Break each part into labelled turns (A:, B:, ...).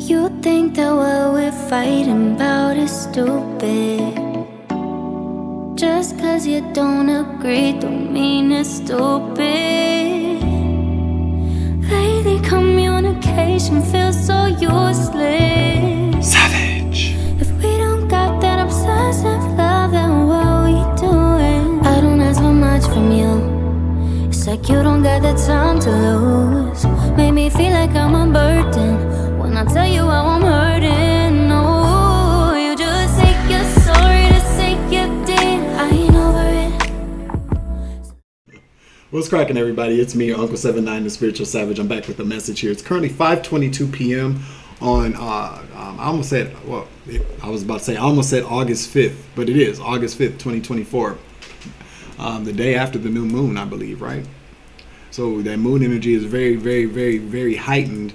A: You think that what we're fighting about is stupid. Just cause you don't agree don't mean it's stupid. Lately communication feels so useless.
B: Savage.
A: If we don't got that obsessive love, then what we doing? I don't ask for much from you. It's like you don't got the time to lose. Made me feel like I'm a burden when I tell you how I'm hurting. No, you just say you're sorry to say you did. I ain't over it.
B: What's cracking, everybody? It's me, your Uncle 79, the Spiritual Savage. I'm back with a message here. It's currently 5:22 p.m. on, I almost said August 5th, but it is August 5th, 2024. The day after the new moon, I believe, right? So that moon energy is very, very, very, very heightened,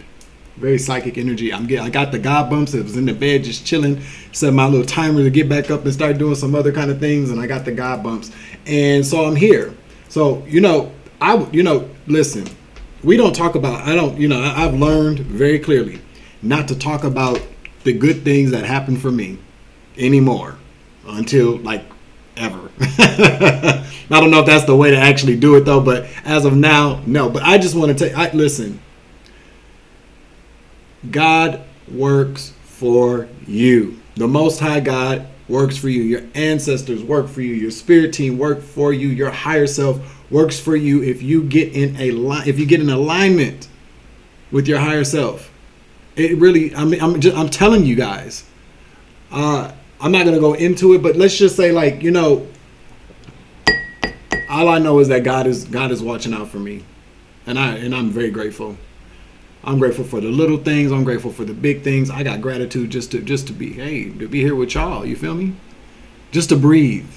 B: very psychic energy. I got the God bumps. I was in the bed just chilling, set my little timer to get back up and start doing some other kind of things, and I got the God bumps, and so I'm here. So listen, we don't talk about. I've learned very clearly not to talk about the good things that happen for me anymore until like ever. I don't know if that's the way to actually do it though, but as of now, no. But I just want to listen. God works for you. The Most High God works for you. Your ancestors work for you. Your spirit team work for you. Your higher self works for you if you get in alignment with your higher self. It really, I'm telling you guys. I'm not gonna go into it, but let's just say, all I know is that God is watching out for me, and I'm very grateful. I'm grateful for the little things. I'm grateful for the big things. I got gratitude just to be here with y'all. You feel me? Just to breathe.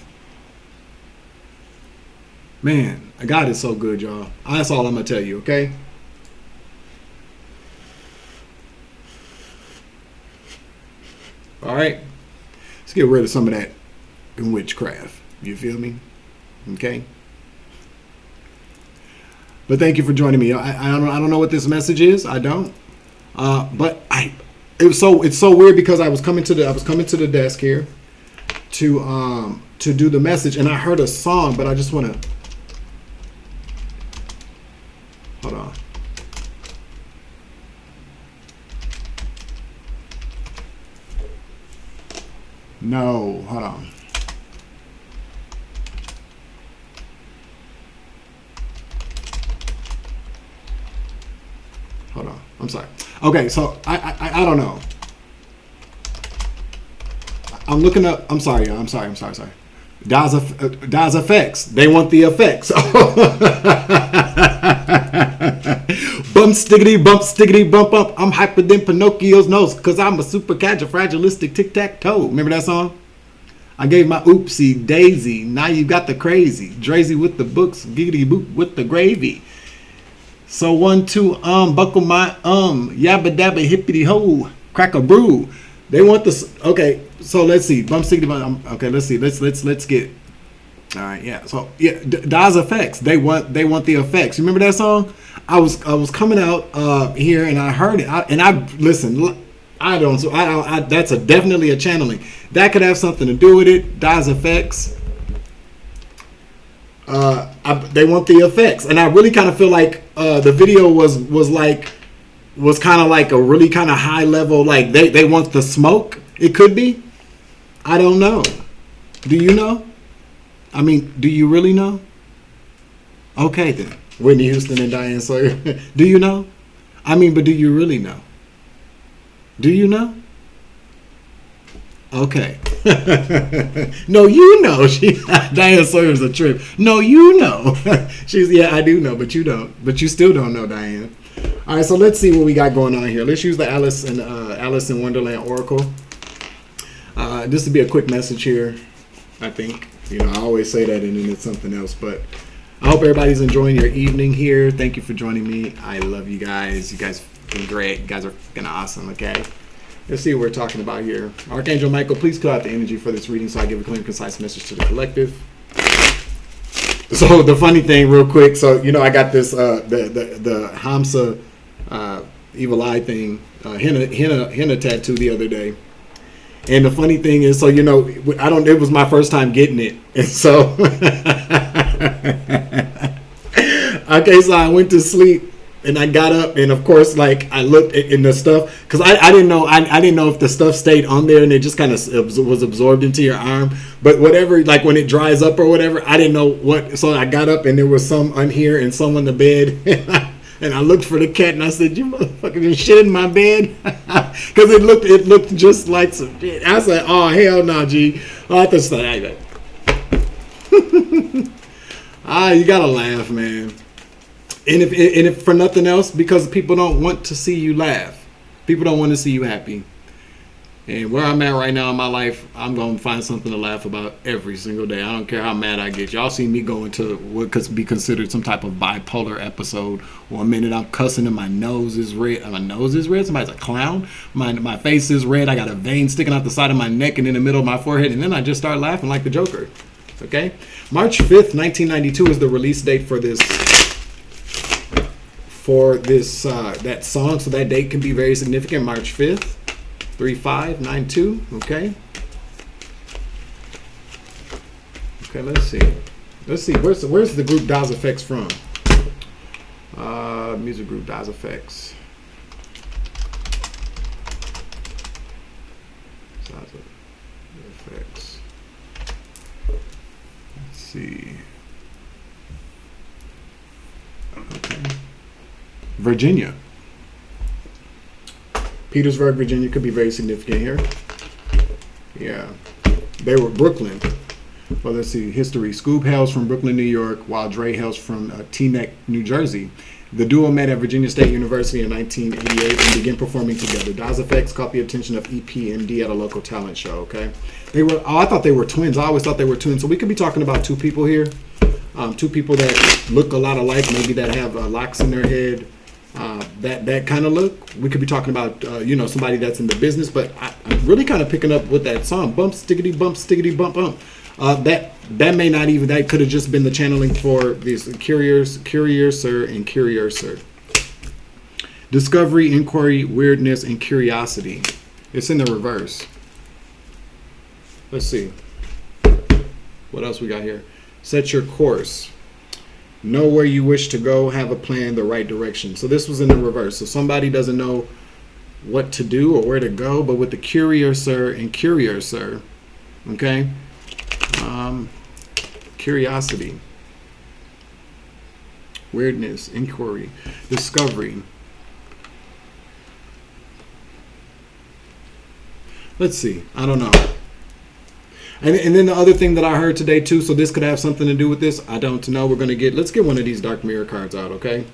B: Man, God is so good, y'all. That's all I'm gonna tell you. Okay. All right. Let's get rid of some of that witchcraft. You feel me? Okay. But thank you for joining me. I don't know what this message is. I don't. But it's so weird because I was coming to the desk here to do the message, and I heard a song, but I just want to hold on. No, hold on. Hold on. I'm sorry. Okay, so I don't know. I'm looking up. I'm sorry. Daz effects. They want the effects. Bump stickety bump up. I'm hyper than Pinocchio's nose because I'm a super fragilistic tic-tac-toe. Remember that song? I gave my oopsie daisy. Now you got the crazy. Drazy with the books. Giggity boop with the gravy. So 1, 2, buckle my yabba dabba hippity ho, crack a brew. They want this. Okay, so let's see. Bump stickety bump. Okay, let's see. Let's get. All right, yeah. So yeah, Daz effects. They want the effects. You remember that song? I was coming out here and I heard it. Listen. I don't. So that's definitely a channeling. That could have something to do with it. Daz effects. They want the effects, and I really kind of feel like the video was kind of like a really kind of high level. Like they want the smoke. It could be. I don't know. Do you know? I mean, do you really know? Okay then, Whitney Houston and Diane Sawyer. Do you know? I mean, but do you really know? Do you know? Okay. No, you know. Diane Sawyer's a trip. No, you know. I do know, but you don't. But you still don't know, Diane. All right, so let's see what we got going on here. Let's use the Alice in Wonderland Oracle. This would be a quick message here, I think. I always say that and then it's something else, but I hope everybody's enjoying your evening here. Thank you for joining me. I love you guys. You guys are fucking great. You guys are fucking awesome, okay? Let's see what we're talking about here. Archangel Michael, please cut out the energy for this reading so I give a clear and concise message to the collective. So the funny thing real quick, so I got this the Hamsa evil eye thing, henna tattoo the other day. And the funny thing is, so it was my first time getting it, and so okay, so I went to sleep. And I got up, and of course, like I looked in the stuff because I didn't know if the stuff stayed on there and it just kind of was absorbed into your arm. But whatever, like when it dries up or whatever, I didn't know what. So I got up, and there was some on here and some on the bed, and I looked for the cat, and I said, "You motherfucker just shit in my bed," because it looked just like some shit. I said, "Oh hell no, G." I thought like that. You gotta laugh, man. And if for nothing else, because people don't want to see you laugh. People don't want to see you happy. And where I'm at right now in my life, I'm going to find something to laugh about every single day. I don't care how mad I get. Y'all see me go into what could be considered some type of bipolar episode. 1 minute I'm cussing and my nose is red. My nose is red? Somebody's a clown? My face is red. I got a vein sticking out the side of my neck and in the middle of my forehead. And then I just start laughing like the Joker. Okay? March 5th, 1992 is the release date for this that song, so that date can be very significant. March 5th, 3592. Okay, let's see where's the group Das Effects from? Music group Das Effects. Das Effects. Let's see. Okay. Virginia. Petersburg, Virginia could be very significant here. Yeah. They were Brooklyn. Well, let's see. History. Scoob hails from Brooklyn, New York, while Dre hails from Teaneck, New Jersey. The duo met at Virginia State University in 1988 and began performing together. Das Effects caught the attention of EPMD at a local talent show, okay? I thought they were twins. I always thought they were twins. So we could be talking about two people here. Two people that look a lot alike, maybe that have locks in their head. That kind of look. We could be talking about somebody that's in the business, but I'm really kind of picking up with that song, bump stickety bump bump. That may not even, that could have just been the channeling for these Curious Sir and Curious Sir. Discovery, inquiry, weirdness, and curiosity. It's in the reverse. Let's see. What else we got here? Set your course. Know where you wish to go, have a plan, the right direction. So this was in the reverse. So somebody doesn't know what to do or where to go, but with the Curiouser and Curiouser, okay? Curiosity, weirdness, inquiry, discovery. Let's see. I don't know. And then the other thing that I heard today too, so this could have something to do with this. I don't know. Let's get one of these dark mirror cards out, okay?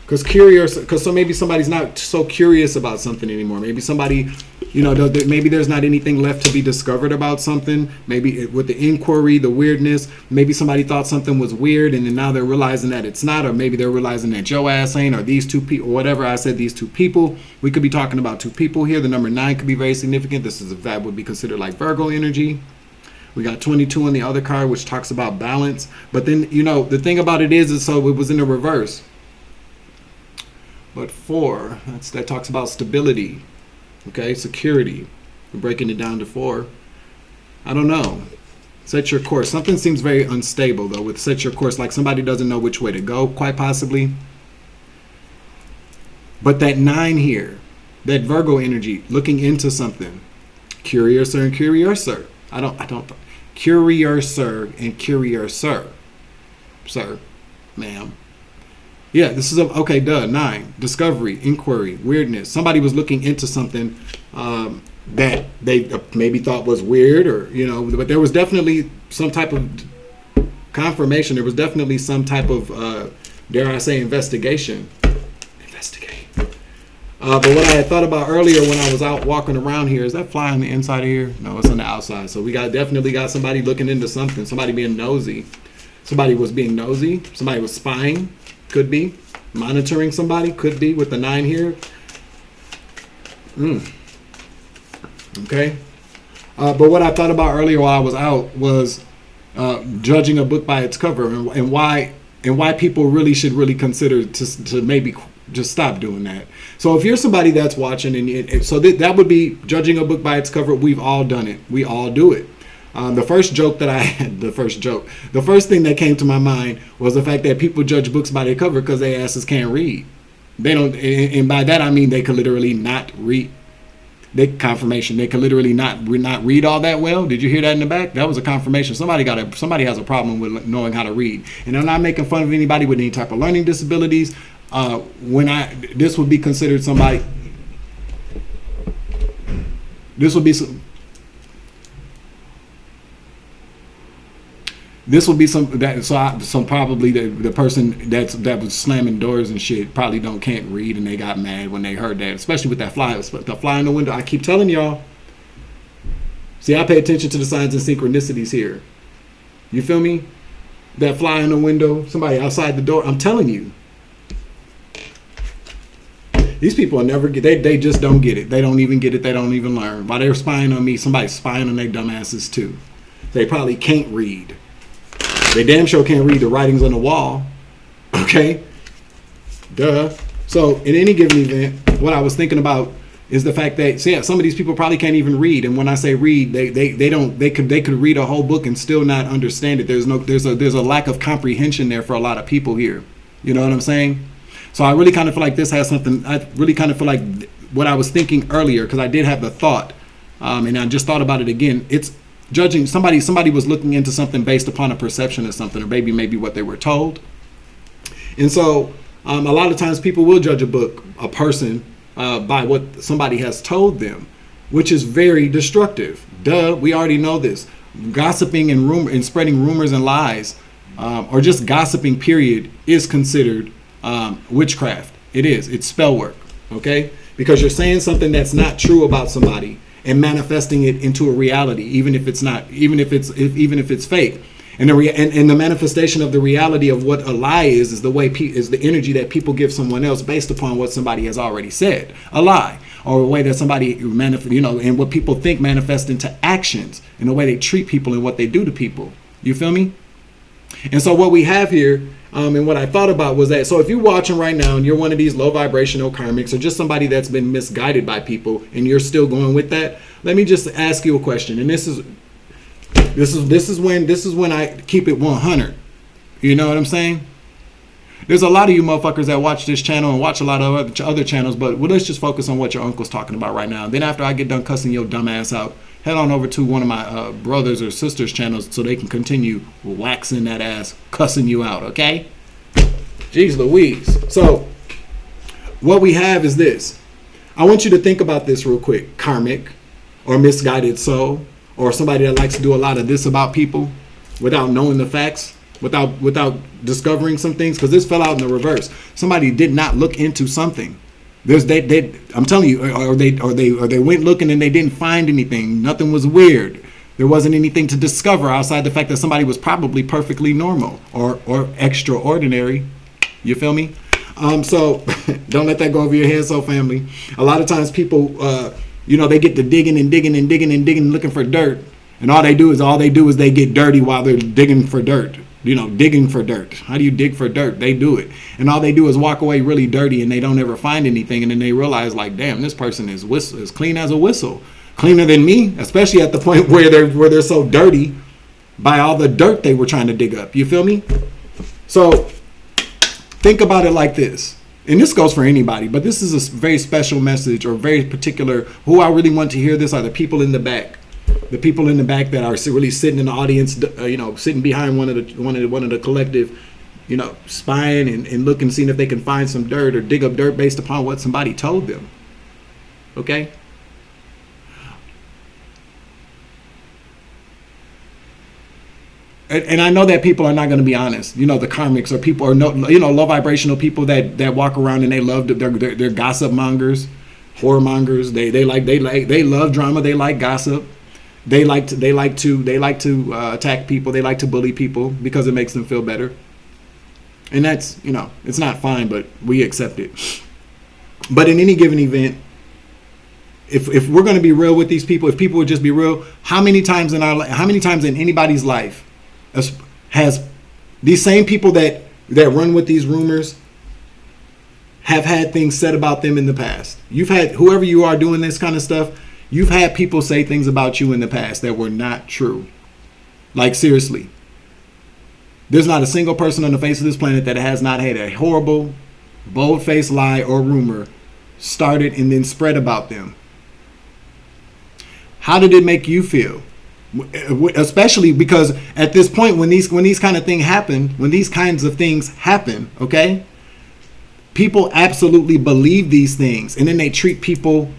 B: Because so maybe somebody's not so curious about something anymore. Maybe somebody, maybe there's not anything left to be discovered about something. Maybe with the inquiry, the weirdness, maybe somebody thought something was weird and then now they're realizing that it's not, or maybe they're realizing that your ass ain't, or these two people, whatever I said, these two people. We could be talking about two people here. The number 9 could be very significant. That would be considered like Virgo energy. We got 22 on the other card, which talks about balance. But then, the thing about it is so it was in the reverse. But 4, that talks about stability, okay, security. We're breaking it down to 4. I don't know. Set your course. Something seems very unstable, though, with set your course. Like somebody doesn't know which way to go, quite possibly. But that 9 here, that Virgo energy, looking into something. Curiouser and Curiouser. Curiouser and Curiouser. Sir, ma'am. Yeah, this is okay, 9. Discovery, inquiry, weirdness. Somebody was looking into something that they maybe thought was weird, or, but there was definitely some type of confirmation. There was definitely some type of, dare I say, investigation. Investigate. But what I had thought about earlier when I was out walking around here, is that fly on the inside of here? No, it's on the outside. So we definitely got somebody looking into something. Somebody being nosy. Somebody was being nosy. Somebody was spying. Could be. Monitoring somebody. Could be with the 9 here. Okay. But what I thought about earlier while I was out was judging a book by its cover, and why people really should consider to maybe Just stop doing that. So if you're somebody that's watching, and so that would be judging a book by its cover. We've all done it. We all do it. The first thing that came to my mind was the fact that people judge books by their cover because their asses can't read. They don't, and by that I mean they could literally not read. They confirmation. They could literally not read all that well. Did you hear that in the back? That was a confirmation. Somebody has a problem with knowing how to read. And I'm not making fun of anybody with any type of learning disabilities. This would be considered somebody. This would be probably the person that was slamming doors and shit probably can't read, and they got mad when they heard that, especially with that the fly in the window. I keep telling y'all. See, I pay attention to the signs and synchronicities here. You feel me? That fly in the window, somebody outside the door. I'm telling you. These people will never get. They just don't get it. They don't even get it. They don't even learn. While they're spying on me, somebody's spying on their dumbasses too. They probably can't read. They damn sure can't read the writings on the wall. Okay? Duh. So in any given event, what I was thinking about is the fact that some of these people probably can't even read. And when I say read, they could read a whole book and still not understand it. There's a lack of comprehension there for a lot of people here. You know what I'm saying? So I really kind of feel like this has something. I really kind of feel like what I was thinking earlier, because I did have the thought, and I just thought about it again. It's judging somebody was looking into something based upon a perception of something, or maybe what they were told. And so a lot of times people will judge a person by what somebody has told them, which is very destructive. Duh, we already know this. Gossiping and spreading rumors and lies, or just gossiping period, is considered witchcraft. It's spell work. Okay, because you're saying something that's not true about somebody and manifesting it into a reality, even if it's fake. And the manifestation of the reality of what a lie is the energy that people give someone else based upon what somebody has already said. A lie, or a way that somebody and what people think manifest into actions, in the way they treat people and what they do to people. You feel me? And so what we have here, and what I thought about was that, so if you're watching right now and you're one of these low vibrational karmics, or just somebody that's been misguided by people and you're still going with that, let me just ask you a question. And this is when I keep it 100. You know what I'm saying? There's a lot of you motherfuckers that watch this channel and watch a lot of other channels, but let's just focus on what your uncle's talking about right now. Then after I get done cussing your dumb ass out, head on over to one of my brothers or sisters' channels so they can continue waxing that ass, cussing you out, okay? Jeez Louise. So, what we have is this. I want you to think about this real quick. Karmic, or misguided soul, or somebody that likes to do a lot of this about people without knowing the facts, without discovering some things, because this fell out in the reverse. Somebody did not look into something. I'm telling you, or they went looking and they didn't find anything. Nothing was weird. There wasn't anything to discover outside the fact that somebody was probably perfectly normal or extraordinary. You feel me? So don't let that go over your head, so family. A lot of times people, they get to digging looking for dirt, and all they do is they get dirty while they're digging for dirt. Digging for dirt. How do you dig for dirt? They do it. And all they do is walk away really dirty, and they don't ever find anything. And then they realize, like, damn, this person is clean as a whistle. Cleaner than me, especially at the point where they're so dirty by all the dirt they were trying to dig up. You feel me? So think about it like this. And this goes for anybody, but this is a very special message, or very particular. Who I really want to hear this are the people in the back. The people in the back that are really sitting in the audience, sitting behind one of the collective, spying and looking, seeing if they can find some dirt or dig up dirt based upon what somebody told them. Okay? And I know that people are not going to be honest. The karmics, or people, or low vibrational people that walk around and they love they're gossip mongers, whoremongers. They love drama. They like gossip. They like to attack people. They like to bully people because it makes them feel better. And that's, it's not fine, but we accept it. But in any given event, if we're going to be real with these people, if people would just be real, how many times in anybody's life has these same people that run with these rumors have had things said about them in the past. You've had, whoever you are doing this kind of stuff, you've had people say things about you in the past that were not true. Like, seriously. There's not a single person on the face of this planet that has not had a horrible, bold-faced lie or rumor started and then spread about them. How did it make you feel? Especially because at this point, when these kind of things happen, okay, people absolutely believe these things, and then they treat people,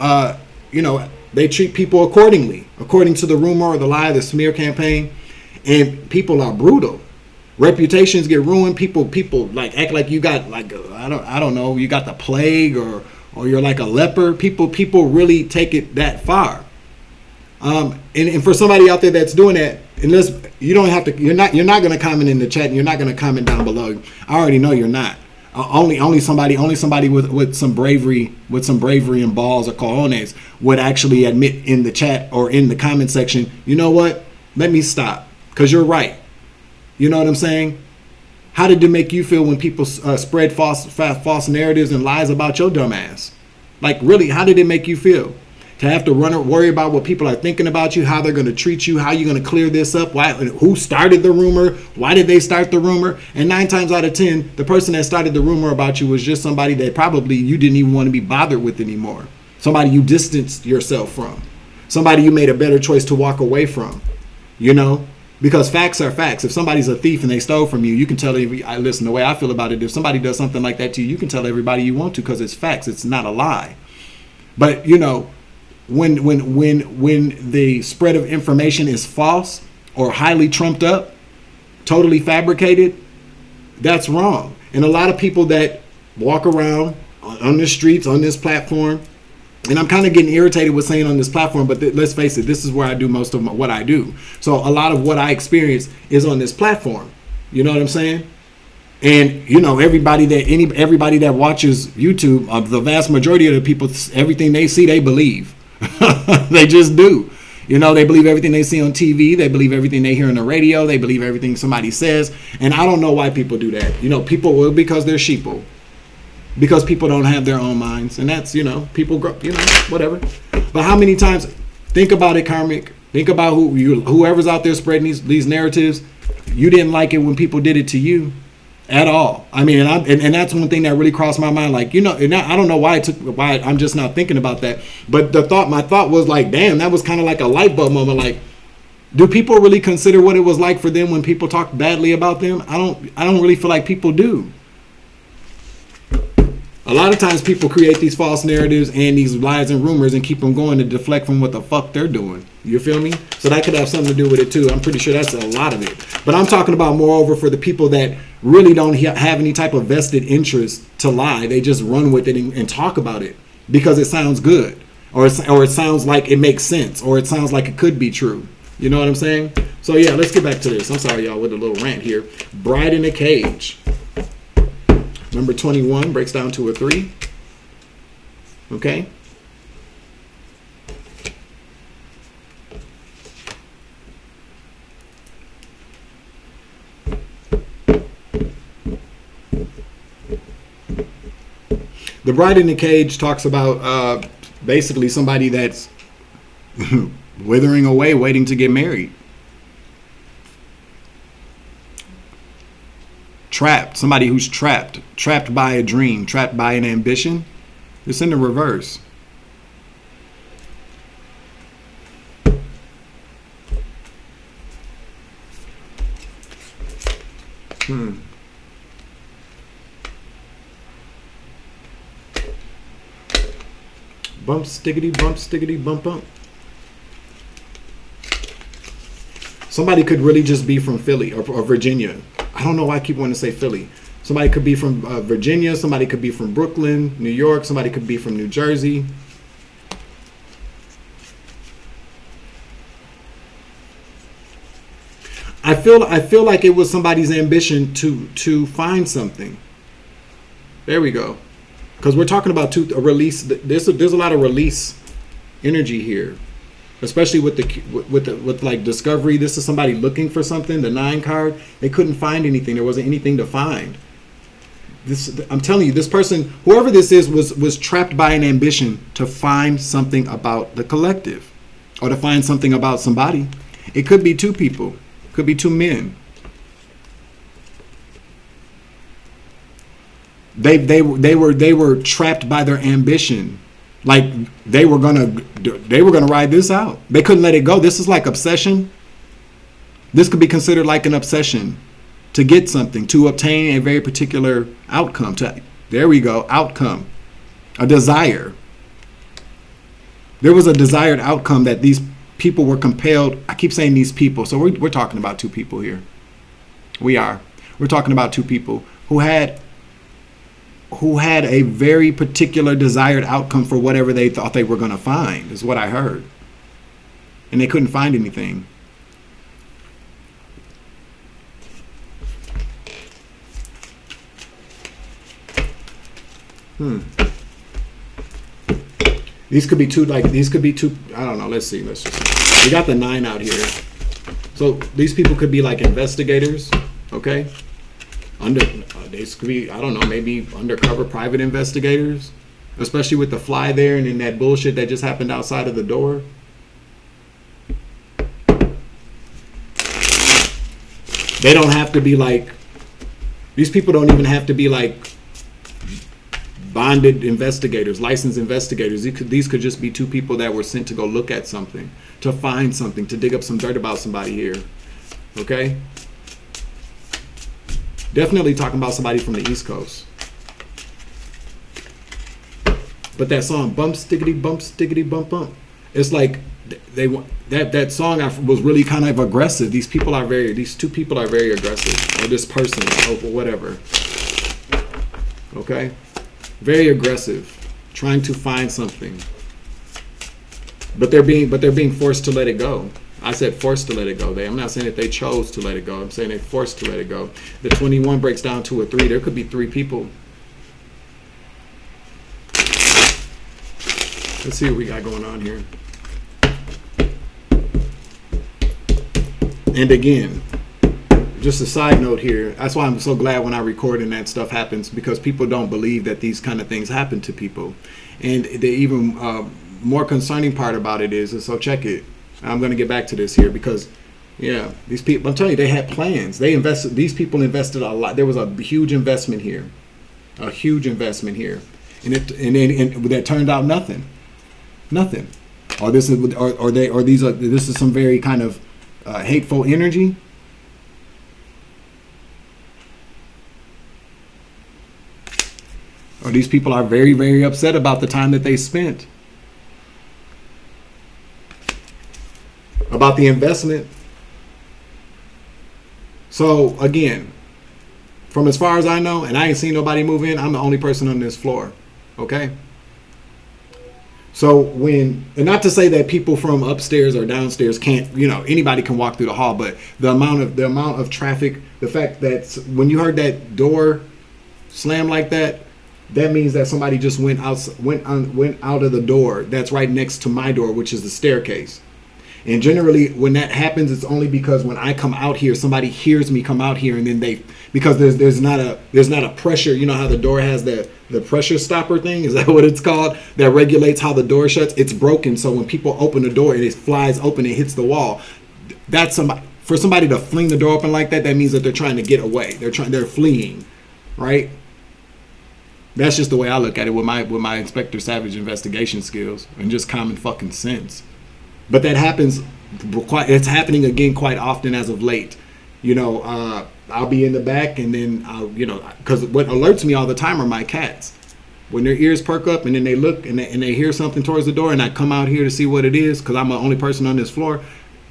B: they treat people according to the rumor or the lie, the smear campaign, and people are brutal. Reputations get ruined. People like act like you got like I don't know, you got the plague or you're like a leper. People really take it that far. And for somebody out there that's doing that, unless you don't have to, you're not going to comment in the chat, and you're not going to comment down below. I already know you're not. Only somebody with some bravery and balls or cojones would actually admit in the chat or in the comment section, you know what? Let me stop, because you're right. You know what I'm saying? How did it make you feel when people spread false narratives and lies about your dumb ass? Like, really, how did it make you feel? To have to worry about what people are thinking about you, how they're going to treat you, how you're going to clear this up, who started the rumor, why did they start the rumor? And 9 times out of 10, the person that started the rumor about you was just somebody that probably you didn't even want to be bothered with anymore. Somebody you distanced yourself from. Somebody you made a better choice to walk away from. You know? Because facts are facts. If somebody's a thief and they stole from you, you can tell listen, the way I feel about it, if somebody does something like that to you, you can tell everybody you want to, because it's facts. It's not a lie. But, you know, when the spread of information is false or highly trumped up, totally fabricated, that's wrong. And a lot of people that walk around on the streets, on this platform, and I'm kind of getting irritated with saying on this platform, but let's face it, this is where I do most of what I do. So a lot of what I experience is on this platform. You know what I'm saying? And, you know, everybody that watches YouTube, the vast majority of the people, everything they see, they believe. They just do. You know, they believe everything they see on TV. They believe everything they hear on the radio. They believe everything somebody says. And I don't know why people do that. You know, people will, because they're sheeple. Because people don't have their own minds. And that's, you know, people grow, you know, whatever. But how many times, think about it, Karmic. Think about whoever's out there spreading these narratives. You didn't like it when people did it to you. At all. I mean, and that's one thing that really crossed my mind. Like, you know, and I don't know why I'm just not thinking about that. But my thought was like, damn, that was kind of like a light bulb moment. Like, do people really consider what it was like for them when people talk badly about them? I don't really feel like people do. A lot of times people create these false narratives and these lies and rumors and keep them going to deflect from what the fuck they're doing. You feel me? So that could have something to do with it too. I'm pretty sure that's a lot of it. But I'm talking about moreover for the people that really don't have any type of vested interest to lie. They just run with it and talk about it because it sounds good, or it sounds like it makes sense, or it sounds like it could be true. You know what I'm saying? So yeah, let's get back to this. I'm sorry, y'all, with a little rant here. Bride in a Cage. Number 21 breaks down to a 3. Okay. The Bride in the Cage talks about basically somebody that's withering away, waiting to get married. Trapped, somebody who's trapped by a dream, trapped by an ambition. It's in the reverse. Bump, stickety, bump, bump. Somebody could really just be from Philly or Virginia. I don't know why I keep wanting to say Philly. Somebody could be from Virginia. Somebody could be from Brooklyn, New York. Somebody could be from New Jersey. I feel like it was somebody's ambition to find something. There we go. Because we're talking about a release. There's a lot of release energy here, especially with like discovery. This is somebody looking for something. The 9 card. They couldn't find anything. There wasn't anything to find. I'm telling you, this person, whoever this is, was trapped by an ambition to find something about the collective, or to find something about somebody. It could be two people, could be two men. They were trapped by their ambition. Like they were gonna ride this out. They couldn't let it go. This is like obsession. This could be considered like an obsession to get something, to obtain a very particular outcome. There we go, outcome, a desire. There was a desired outcome that these people were compelled. I keep saying these people, so we're talking about two people here. We're talking about two people who had a very particular desired outcome for whatever they thought they were going to find, is what I heard. And they couldn't find anything. These could be two, I don't know, let's see. We got the 9 out here. So these people could be like investigators, okay? They could be, I don't know, maybe undercover private investigators, especially with the fly there and then that bullshit that just happened outside of the door. They don't have to be like, these people don't even have to be like bonded investigators, licensed investigators. These could just be two people that were sent to go look at something, to find something, to dig up some dirt about somebody here, okay? Definitely talking about somebody from the East Coast. But that song, bump, stickity, bump, bump. It's like they want that song was really kind of aggressive. These two people are very aggressive, or this person, or whatever. Okay? Very aggressive, trying to find something. But they're being forced to let it go. I said forced to let it go. I'm not saying that they chose to let it go. I'm saying they're forced to let it go. The 21 breaks down to a 3. There could be 3 people. Let's see what we got going on here. And again, just a side note here. That's why I'm so glad when I record and that stuff happens, because people don't believe that these kind of things happen to people. And the even more concerning part about it is so check it. I'm going to get back to this here because, yeah, these people, I'm telling you, they had plans. These people invested a lot. There was a huge investment here. And that turned out nothing. This is some very kind of hateful energy. Or these people are very, very upset about the time that they spent. About the investment. So again, from as far as I know, and I ain't seen nobody move in, I'm the only person on this floor. Okay? So and not to say that people from upstairs or downstairs can't, anybody can walk through the hall, but the amount of traffic, the fact that when you heard that door slam like that, that means that somebody just went out of the door that's right next to my door, which is the staircase. And generally, when that happens, it's only because when I come out here, somebody hears me come out here, and then because there's not a pressure. You know how the door has the pressure stopper thing? Is that what it's called? That regulates how the door shuts. It's broken, so when people open the door and it flies open and hits the wall, that's for somebody to fling the door open like that. That means that they're trying to get away. They're fleeing, right? That's just the way I look at it with my Inspector Savage investigation skills and just common fucking sense. But that happens it's happening again quite often as of late. I'll be in the back and then because what alerts me all the time are my cats. When their ears perk up and then they look and they hear something towards the door and I come out here to see what it is because I'm the only person on this floor,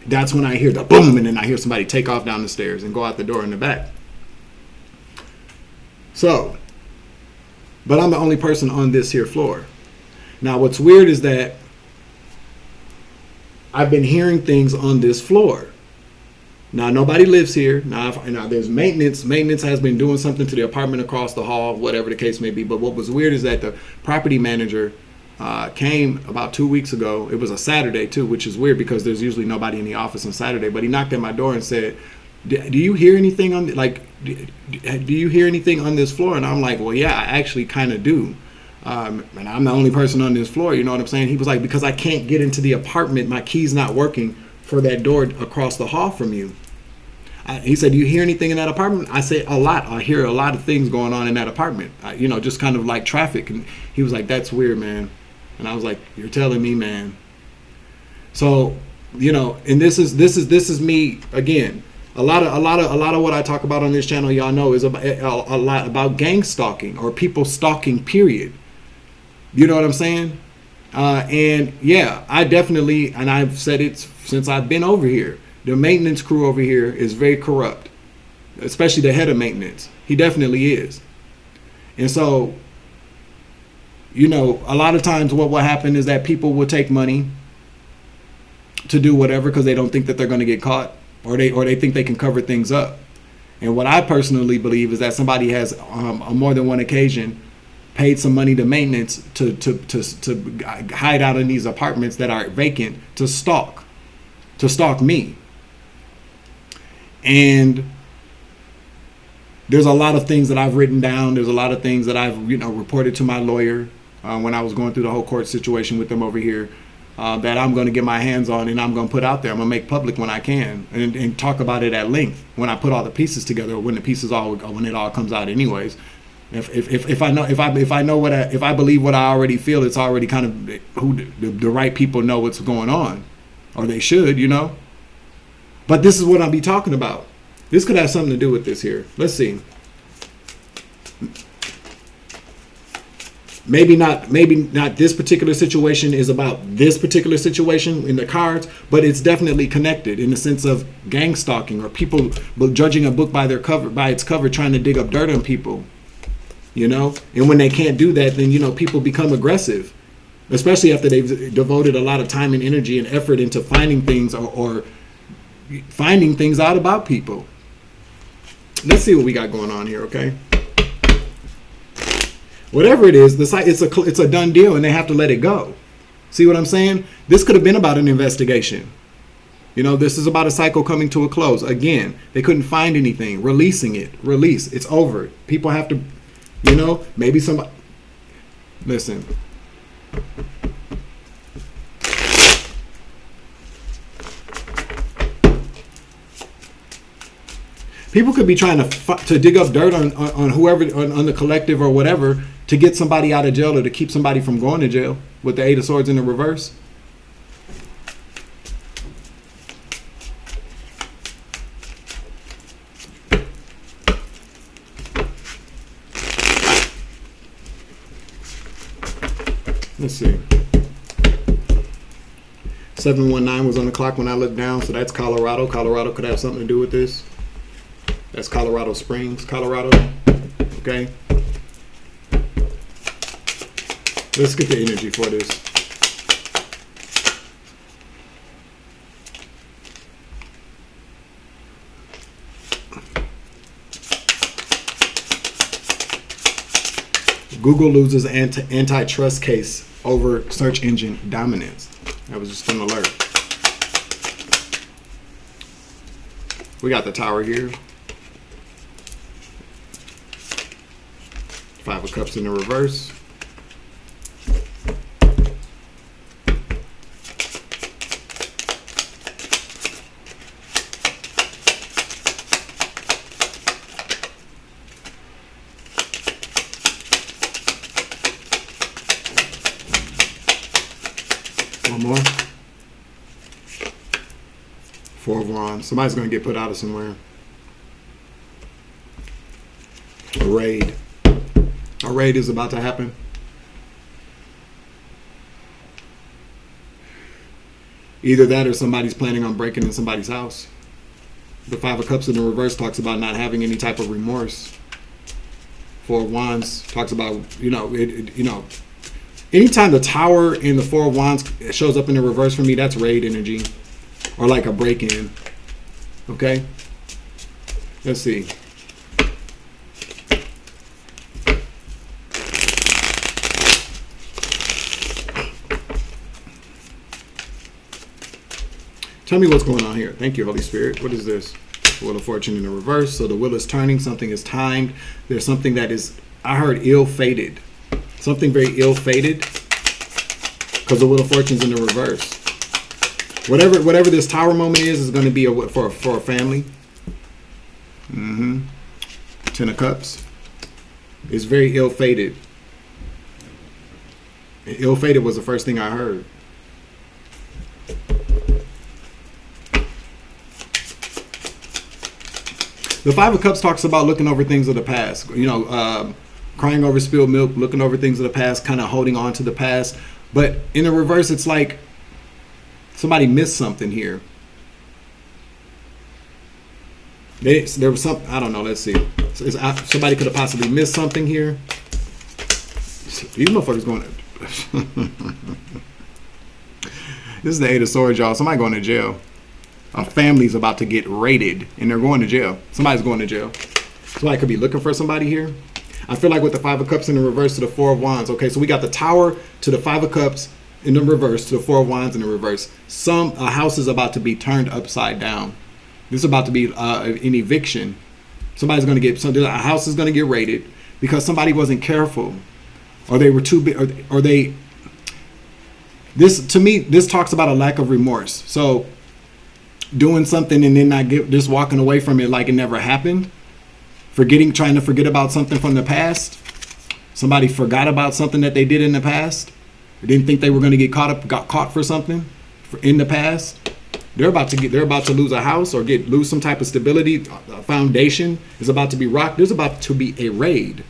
B: that's when I hear the boom and then I hear somebody take off down the stairs and go out the door in the back. So, but I'm the only person on this here floor. Now what's weird is that I've been hearing things on this floor. Now, nobody lives here. Now there's maintenance. Maintenance has been doing something to the apartment across the hall, whatever the case may be. But what was weird is that the property manager came about 2 weeks ago. It was a Saturday, too, which is weird because there's usually nobody in the office on Saturday. But he knocked at my door and said, do you hear anything on like? Do you hear anything on this floor? And I'm like, well, yeah, I actually kind of do. And I'm the only person on this floor. You know what I'm saying? He was like, because I can't get into the apartment. My key's not working for that door across the hall from you. He said, do you hear anything in that apartment? I say a lot. I hear a lot of things going on in that apartment. You know, just kind of like traffic. And he was like, that's weird, man. And I was like, you're telling me, man. So, you know, and this is me again. A lot of what I talk about on this channel, y'all know, is about, a lot about gang stalking or people stalking. Period. You know what I'm saying? And yeah, I definitely, and I've said it since I've been over here. The maintenance crew over here is very corrupt, especially the head of maintenance. He definitely is. And so, you know, a lot of times what will happen is that people will take money to do whatever because they don't think that they're going to get caught, or they think they can cover things up. And what I personally believe is that somebody has on more than one occasion paid some money to maintenance to hide out in these apartments that are vacant to stalk me. And there's a lot of things that I've written down. There's a lot of things that I've, you know, reported to my lawyer when I was going through the whole court situation with them over here, that I'm going to get my hands on and I'm going to put out there. I'm going to make public when I can and talk about it at length when I put all the pieces together, when it all comes out anyways. If I believe what I already feel, it's already kind of who the right people know what's going on, or they should, you know. But this is what I'll be talking about. This could have something to do with this here. Let's see. Maybe not this particular situation is about this particular situation in the cards, but it's definitely connected in the sense of gang stalking or people judging a book by its cover, trying to dig up dirt on people. You know, and when they can't do that, then, you know, people become aggressive, especially after they've devoted a lot of time and energy and effort into finding things or finding things out about people. Let's see what we got going on here, okay? Whatever it is, it's a done deal, and they have to let it go. See what I'm saying? This could have been about an investigation. You know, this is about a cycle coming to a close. Again, they couldn't find anything. Releasing it. Release. It's over. People have to. You know, maybe somebody. Listen. People could be trying to dig up dirt on whoever, on the collective or whatever, to get somebody out of jail or to keep somebody from going to jail with the Eight of Swords in the reverse. Let's see. 719 was on the clock when I looked down, so that's Colorado. Colorado could have something to do with this. That's Colorado Springs, Colorado. Okay. Let's get the energy for this. Google loses antitrust case over search engine dominance. That was just an alert. We got the Tower here. Five of Cups in the reverse. One more. Four of Wands. Somebody's going to get put out of somewhere. A raid. A raid is about to happen. Either that or somebody's planning on breaking in somebody's house. The Five of Cups in the reverse talks about not having any type of remorse. Four of Wands talks about, anytime the Tower and the Four of Wands shows up in the reverse for me, that's raid energy. Or like a break-in. Okay? Let's see. Tell me what's going on here. Thank you, Holy Spirit. What is this? Wheel of Fortune in the reverse. So the wheel is turning. Something is timed. There's something that is, I heard, ill-fated. Something very ill-fated because the Wheel of Fortune's in the reverse. Whatever this Tower moment is going to be for a family. Ten of Cups. It's very ill-fated. Ill-fated was the first thing I heard. The Five of Cups talks about looking over things of the past. You know, crying over spilled milk, looking over things of the past, kind of holding on to the past. But in the reverse, it's like somebody missed something here. There was something, I don't know, let's see. Somebody could have possibly missed something here. These motherfuckers going to... This is the Eight of Swords, y'all. Somebody going to jail. A family's about to get raided, and they're going to jail. Somebody's going to jail. Somebody could be looking for somebody here. I feel like with the Five of Cups in the reverse to the Four of Wands. Okay, so we got the Tower to the Five of Cups in the reverse to the Four of Wands in the reverse. A house is about to be turned upside down. This is about to be an eviction. Somebody's going to get a house is going to get raided because somebody wasn't careful, or they were too big, or they. This to me, this talks about a lack of remorse. So doing something and then just walking away from it like it never happened. Trying to forget about something from the past. Somebody forgot about something that they did in the past. They didn't think they were going to got caught for something in the past. They're about to lose a house or lose some type of stability. A foundation is about to be rocked. There's about to be a raid.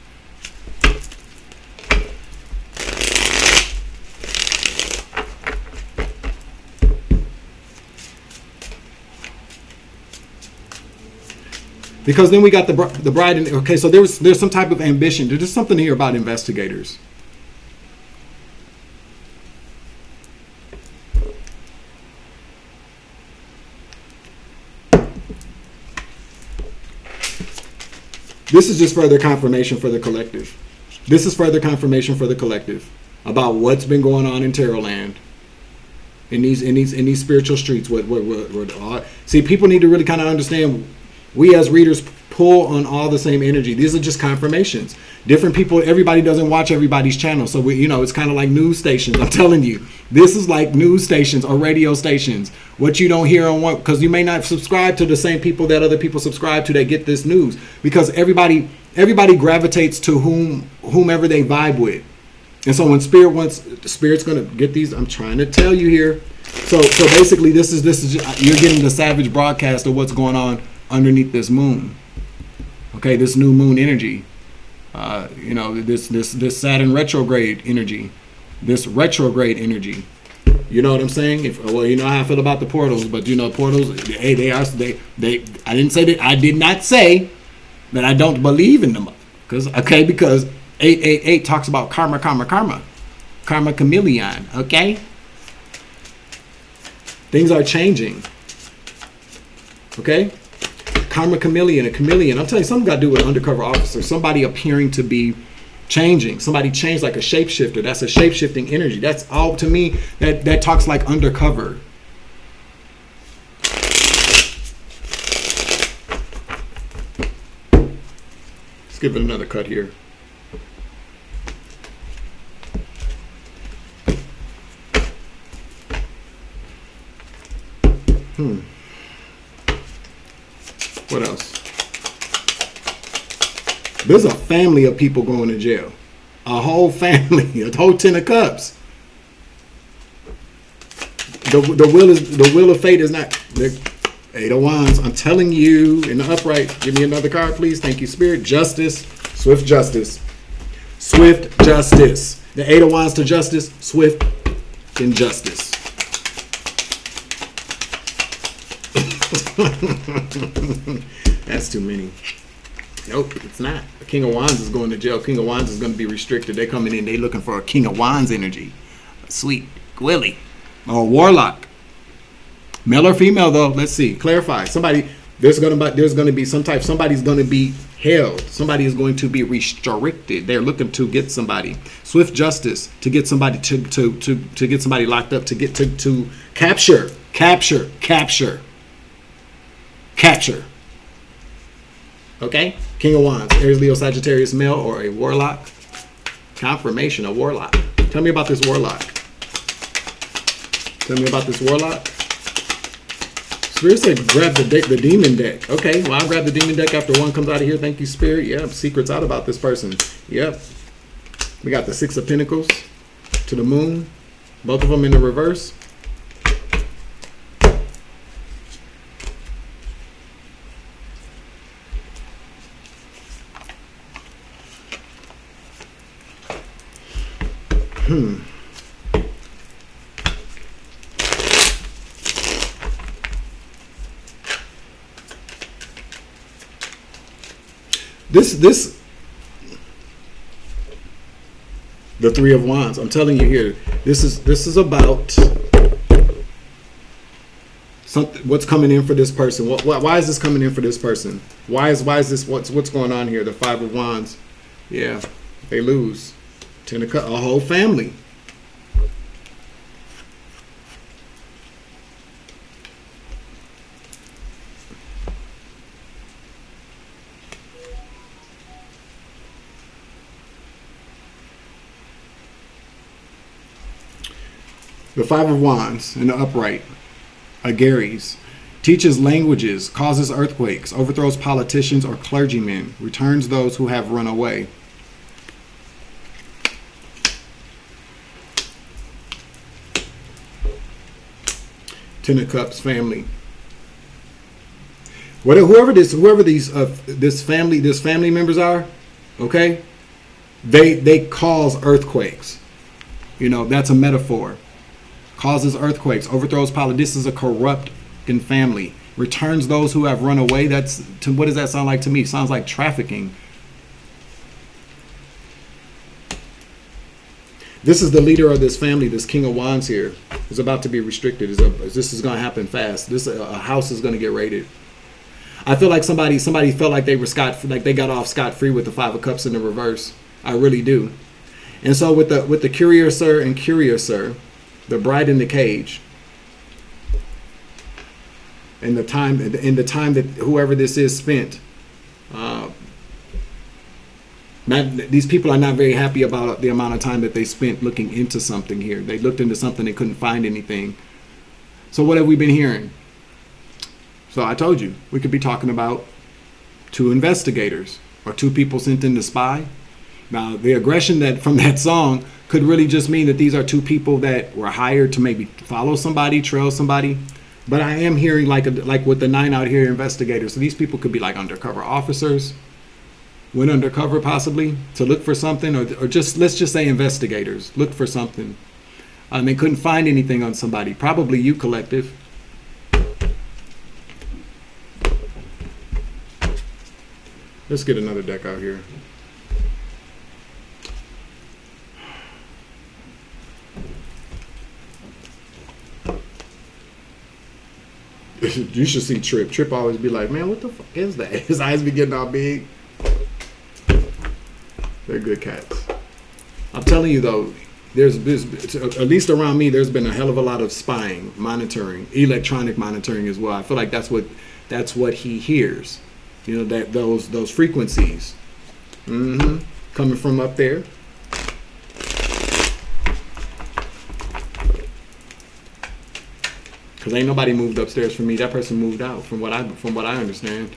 B: Because then we got the bride. Okay, so there's some type of ambition. There's something here about investigators. This is just further confirmation for the collective. This is further confirmation for the collective about what's been going on in Tarot Land. In these spiritual streets. See, people need to really kind of understand. We as readers pull on all the same energy. These are just confirmations. Different people, everybody doesn't watch everybody's channel. So it's kind of like news stations. I'm telling you, this is like news stations or radio stations. What you don't hear on because you may not subscribe to the same people that other people subscribe to that get this news. Because everybody gravitates to whomever they vibe with. And so when Spirit's gonna get these, I'm trying to tell you here. So basically this is you're getting the savage broadcast of what's going on underneath this moon. Okay, this new moon energy. This Saturn retrograde energy. This retrograde energy. You know what I'm saying? You know how I feel about the portals, but portals, hey, I did not say that I don't believe in them. Because 888 talks about karma chameleon, okay? Things are changing. Okay? Karma chameleon, a chameleon. I'm telling you, something got to do with undercover officer. Somebody appearing to be changing. Somebody changed like a shapeshifter. That's a shape-shifting energy. That's all to me. That talks like undercover. Let's give it another cut here. What else? There's a family of people going to jail. A whole family. A whole 10 of cups. The will of fate is not. Eight of Wands. I'm telling you, in the upright. Give me another card, please. Thank you, Spirit. Justice. Swift justice. Swift justice. The Eight of Wands to justice. Swift injustice. That's too many. Nope, it's not. The King of Wands is going to jail. King of Wands is going to be restricted. They're coming in. They're looking for a King of Wands energy. Sweet Willie. Or Warlock. Male or female, though? Let's see. Clarify. There's going to be some type. Somebody's going to be held. Somebody is going to be restricted. They're looking to get somebody. Swift justice to get somebody to get somebody locked up. To capture. Okay? King of Wands, Aries, Leo, Sagittarius, male, or a warlock. Confirmation, a warlock. Tell me about this warlock. Tell me about this warlock. Spirit said grab the demon deck. Okay, well, I'll grab the demon deck after one comes out of here. Thank you, Spirit. Yep, secrets out about this person. Yep. We got the Six of Pentacles to the moon. Both of them in the reverse. This the Three of Wands. I'm telling you here, this is about something. What's coming in for this person? Why is this coming in for this person? Why is this? What's going on here? The Five of Wands. Yeah, they lose. Ten of Cups. A whole family. The Five of Wands in the upright, Agares, teaches languages, causes earthquakes, overthrows politicians or clergymen, returns those who have run away. Ten of Cups, family. Whoever these family members are, okay, they cause earthquakes. You know, that's a metaphor. Causes earthquakes, overthrows politics. This is a corrupt family. Returns those who have run away. What does that sound like to me? Sounds like trafficking. This is the leader of this family. This King of Wands here is about to be restricted. This is going to happen fast. A house is going to get raided. I feel like somebody felt like they got off scot free with the Five of Cups in the reverse. I really do. And so with the Curiouser and Curiouser, the bride in the cage, and the time that whoever this is spent, these people are not very happy about the amount of time that they spent looking into something here. They looked into something, they couldn't find anything. So what have we been hearing? So I told you, we could be talking about two investigators or two people sent in to spy. Now, the aggression that from that song could really just mean that these are two people that were hired to maybe follow somebody, trail somebody. But I am hearing like with the 9 out here, investigators. So these people could be like undercover officers, went undercover possibly to look for something, or just, let's just say investigators, looked for something. They couldn't find anything on somebody, probably you, collective. Let's get another deck out here. You should see Trip. Trip always be like, man, what the fuck is that? His eyes be getting all big. They're good cats. I'm telling you though, there's at least around me, there's been a hell of a lot of spying, monitoring, electronic monitoring as well. I feel like that's what he hears. You know, that those frequencies coming from up there. Because ain't nobody moved upstairs for me. That person moved out from what I understand.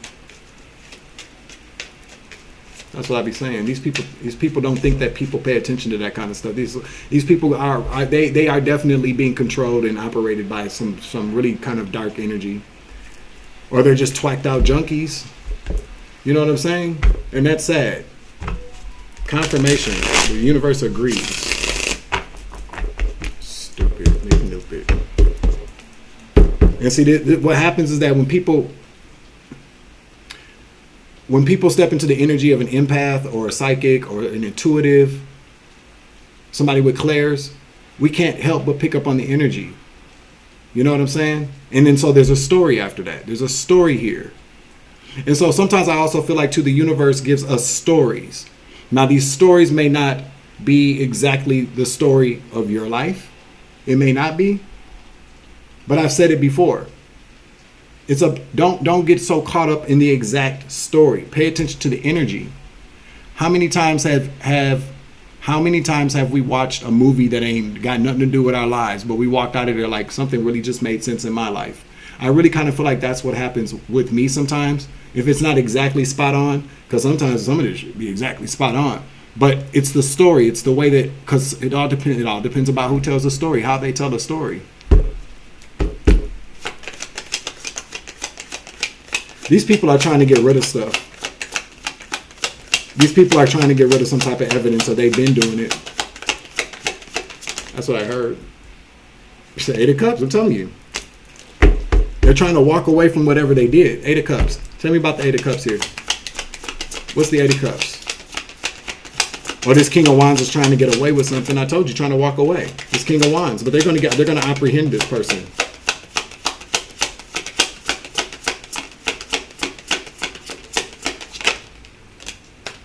B: That's what I be saying. These people don't think that people pay attention to that kind of stuff. These people are definitely being controlled and operated by some really kind of dark energy. Or they're just twacked out junkies. You know what I'm saying? And that's sad. Confirmation. The universe agrees. Stupid. And see, what happens is that when people step into the energy of an empath or a psychic or an intuitive, somebody with clairs, we can't help but pick up on the energy. You know what I'm saying? And then so there's a story after that. There's a story here. And so sometimes I also feel like too, the universe gives us stories. Now these stories may not be exactly the story of your life. It may not be. But I've said it before. It's a don't get so caught up in the exact story. Pay attention to the energy. How many times have we watched a movie that ain't got nothing to do with our lives, but we walked out of there like something really just made sense in my life? I really kind of feel like that's what happens with me sometimes. If it's not exactly spot on, because sometimes some of it should be exactly spot on, but it's the story, it's the way that, because it all depends about who tells the story, how they tell the story. These people are trying to get rid of stuff. These people are trying to get rid of some type of evidence, so they've been doing it. That's what I heard. It's the Eight of Cups, I'm telling you. They're trying to walk away from whatever they did. Eight of Cups. Tell me about the Eight of Cups here. What's the Eight of Cups? Or this King of Wands is trying to get away with something. I told you, trying to walk away. This King of Wands, but they're gonna apprehend this person.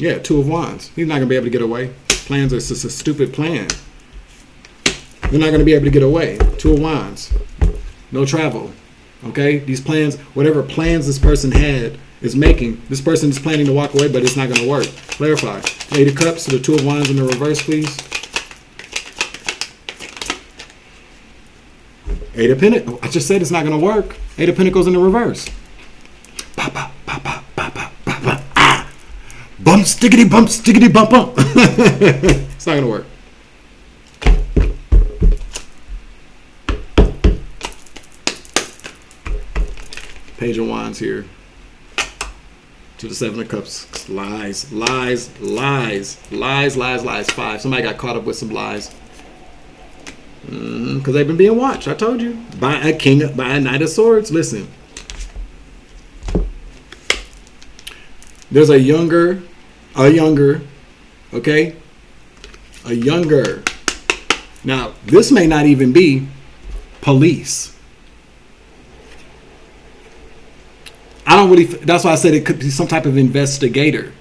B: Yeah, Two of Wands. He's not going to be able to get away. Plans are just a stupid plan. They're not going to be able to get away. Two of Wands. No travel. Okay? These plans, whatever plans this person had is making, this person is planning to walk away, but it's not going to work. Clarify. Eight of Cups to the Two of Wands in the reverse, please. Eight of Pentacles. I just said it's not going to work. Eight of Pentacles in the reverse. Papa, papa, papa, papa. Bump, stickity, bump, bump. It's not going to work. Page of Wands here. To the Seven of Cups. Lies, lies, lies, lies, lies, lies. 5. Somebody got caught up with some lies. Because they've been being watched. I told you. By a Knight of Swords. Listen. There's a younger, okay? A younger. Now, this may not even be police. That's why I said it could be some type of investigator.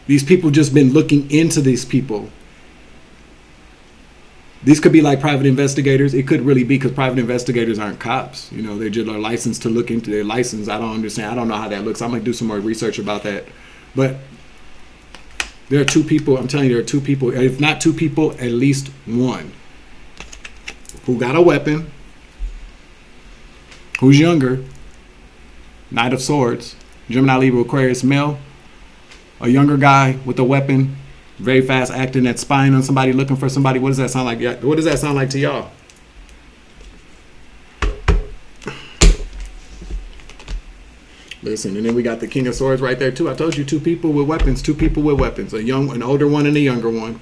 B: These people just been looking into these people. These could be like private investigators. It could really be because private investigators aren't cops. You know, they just are licensed to look into their license. I don't understand. I don't know how that looks. I'm going to do some more research about that. But there are two people. I'm telling you, there are two people. If not two people, at least one. Who got a weapon. Who's younger. Knight of Swords. Gemini, Libra, Aquarius, male. A younger guy with a weapon. Very fast acting, that's spying on somebody, looking for somebody. What does that sound like? What does that sound like to y'all? Listen, and then we got the King of Swords right there too. I told you, two people with weapons. Two people with weapons. An older one and a younger one.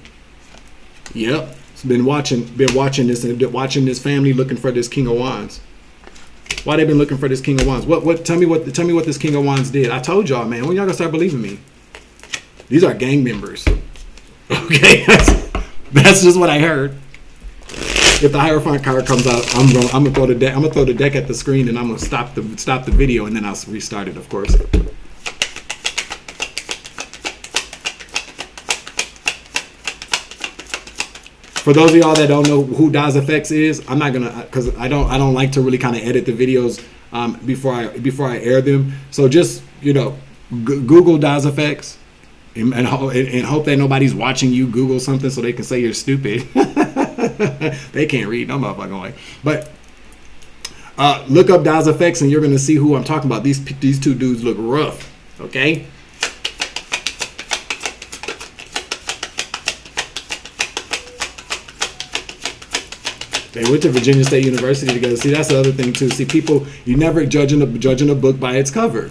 B: Yep. It's been watching this family looking for this King of Wands. Why they been looking for this King of Wands? Tell me what this King of Wands did. I told y'all, man. When y'all gonna start believing me? These are gang members. Okay, that's just what I heard. If the Hierophant card comes out, I'm gonna throw the deck. I'm gonna throw the deck at the screen, and I'm gonna stop the video, and then I'll restart it, of course. For those of y'all that don't know who Das Effects is, I'm not gonna, because I don't like to really kind of edit the videos before I air them. So just Google Das Effects. And hope that nobody's watching you Google something so they can say you're stupid. They can't read no motherfucking way. But look up Das Effects and you're gonna see who I'm talking about. These two dudes look rough. Okay. They went to Virginia State University together. See, that's the other thing too. See, people, you never judging a book by its cover.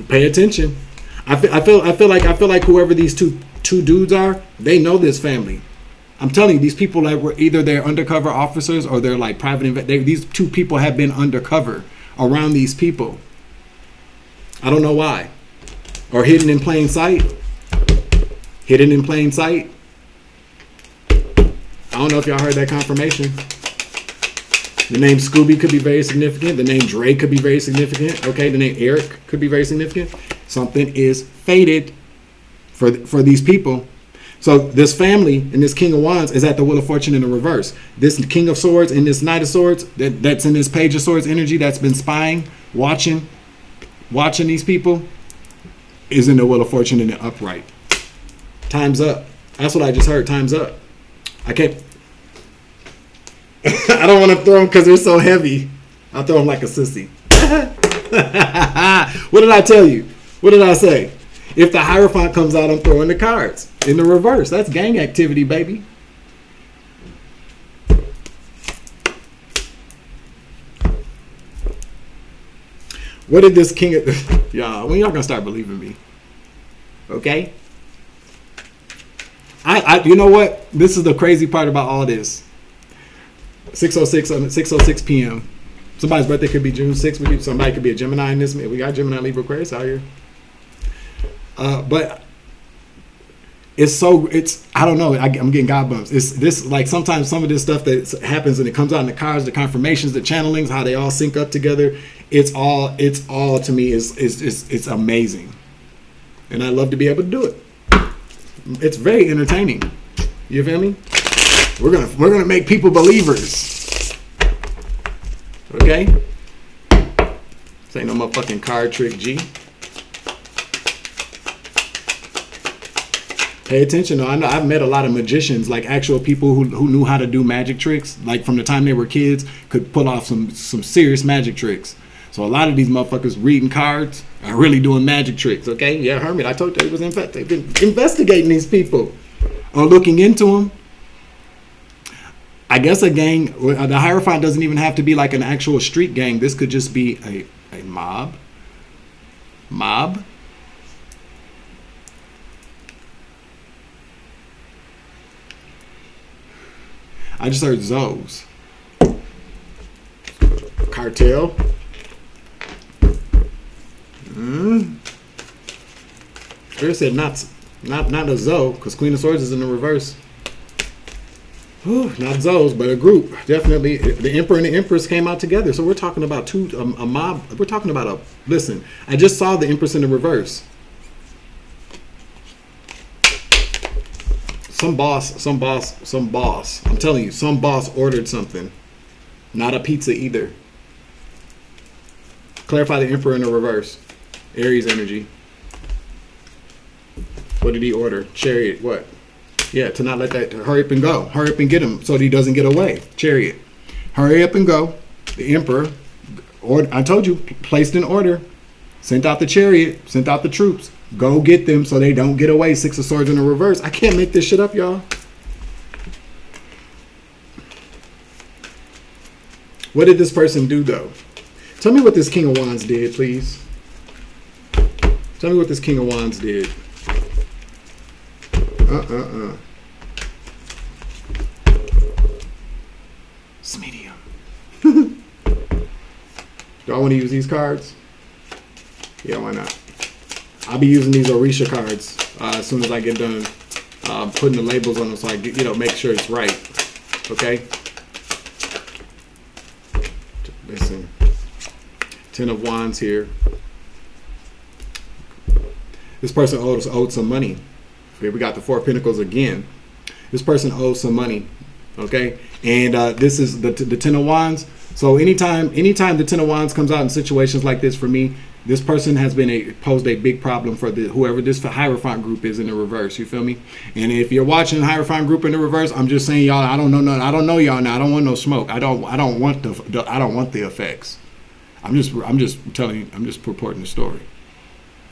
B: Pay attention. I feel like whoever these two dudes are, they know this family. I'm telling you, these people that were either they're undercover officers or they're like private. These two people have been undercover around these people. I don't know why, or hidden in plain sight. Hidden in plain sight. I don't know if y'all heard that confirmation. The name Scooby could be very significant. The name Dre could be very significant. Okay, the name Eric could be very significant. Something is fated for these people. So this family and this King of Wands is at the Wheel of Fortune in the reverse. This King of Swords and this Knight of Swords that's in this Page of Swords energy that's been spying, watching these people is in the Wheel of Fortune in the upright. Time's up. That's what I just heard. Time's up. I can't. I don't want to throw them because they're so heavy. I'll throw them like a sissy. What did I tell you? What did I say? If the Hierophant comes out, I'm throwing the cards in the reverse. That's gang activity, baby. What did this king of... Y'all, when y'all gonna start believing me? Okay? You know what? This is the crazy part about all this. 6:06 p.m. Somebody's birthday could be June 6th. Somebody could be a Gemini in this. We got Gemini, Libra, Aquarius out here. But it's I don't know. I'm getting God bumps. It's this, like, sometimes some of this stuff that happens and it comes out in the cards, the confirmations, the channelings, how they all sync up together. It's all to me it's amazing. And I love to be able to do it. It's very entertaining. You feel me? We're gonna make people believers. Okay? This ain't no motherfucking card trick, G. Pay attention though. I know I've met a lot of magicians, like actual people who knew how to do magic tricks, like from the time they were kids, could pull off some serious magic tricks. So a lot of these motherfuckers reading cards are really doing magic tricks, okay? Yeah, Hermit, I told you they've been investigating these people or looking into them. I guess a gang, the Hierophant doesn't even have to be like an actual street gang. This could just be a mob. Mob? I just heard Zoes. Cartel. They said not a Zoe, because Queen of Swords is in the reverse. Whew, not Zoes, but a group. Definitely, the Emperor and the Empress came out together. So we're talking about a mob. We're talking about listen, I just saw the Empress in the reverse. Some boss. I'm telling you, some boss ordered something. Not a pizza either. Clarify the Emperor in the reverse. Aries energy. What did he order? Chariot. What? Yeah, to not let that... Hurry up and go. Hurry up and get him so that he doesn't get away. Chariot. Hurry up and go. The Emperor, I told you, placed an order. Sent out the chariot. Sent out the troops. Go get them so they don't get away. Six of Swords in the reverse. I can't make this shit up, y'all. What did this person do, though? Tell me what this King of Wands did, please. Tell me what this King of Wands did. It's medium. Y'all want to use these cards? Yeah, why not? I'll be using these Orisha cards as soon as I get done putting the labels on them, so I get, make sure it's right. Okay. Listen. 10 of Wands here. This person owed some money. Okay, we got the 4 of Pentacles again. This person owes some money. Okay, and this is the 10 of Wands. So anytime the 10 of Wands comes out in situations like this, for me, this person has posed a big problem for whoever this Hierophant group is in the reverse. You feel me? And if you're watching Hierophant group in the reverse, I'm just saying, y'all, I don't know none. I don't know y'all now. I don't want no smoke. I don't want the effects. I'm just telling you. I'm just purporting the story.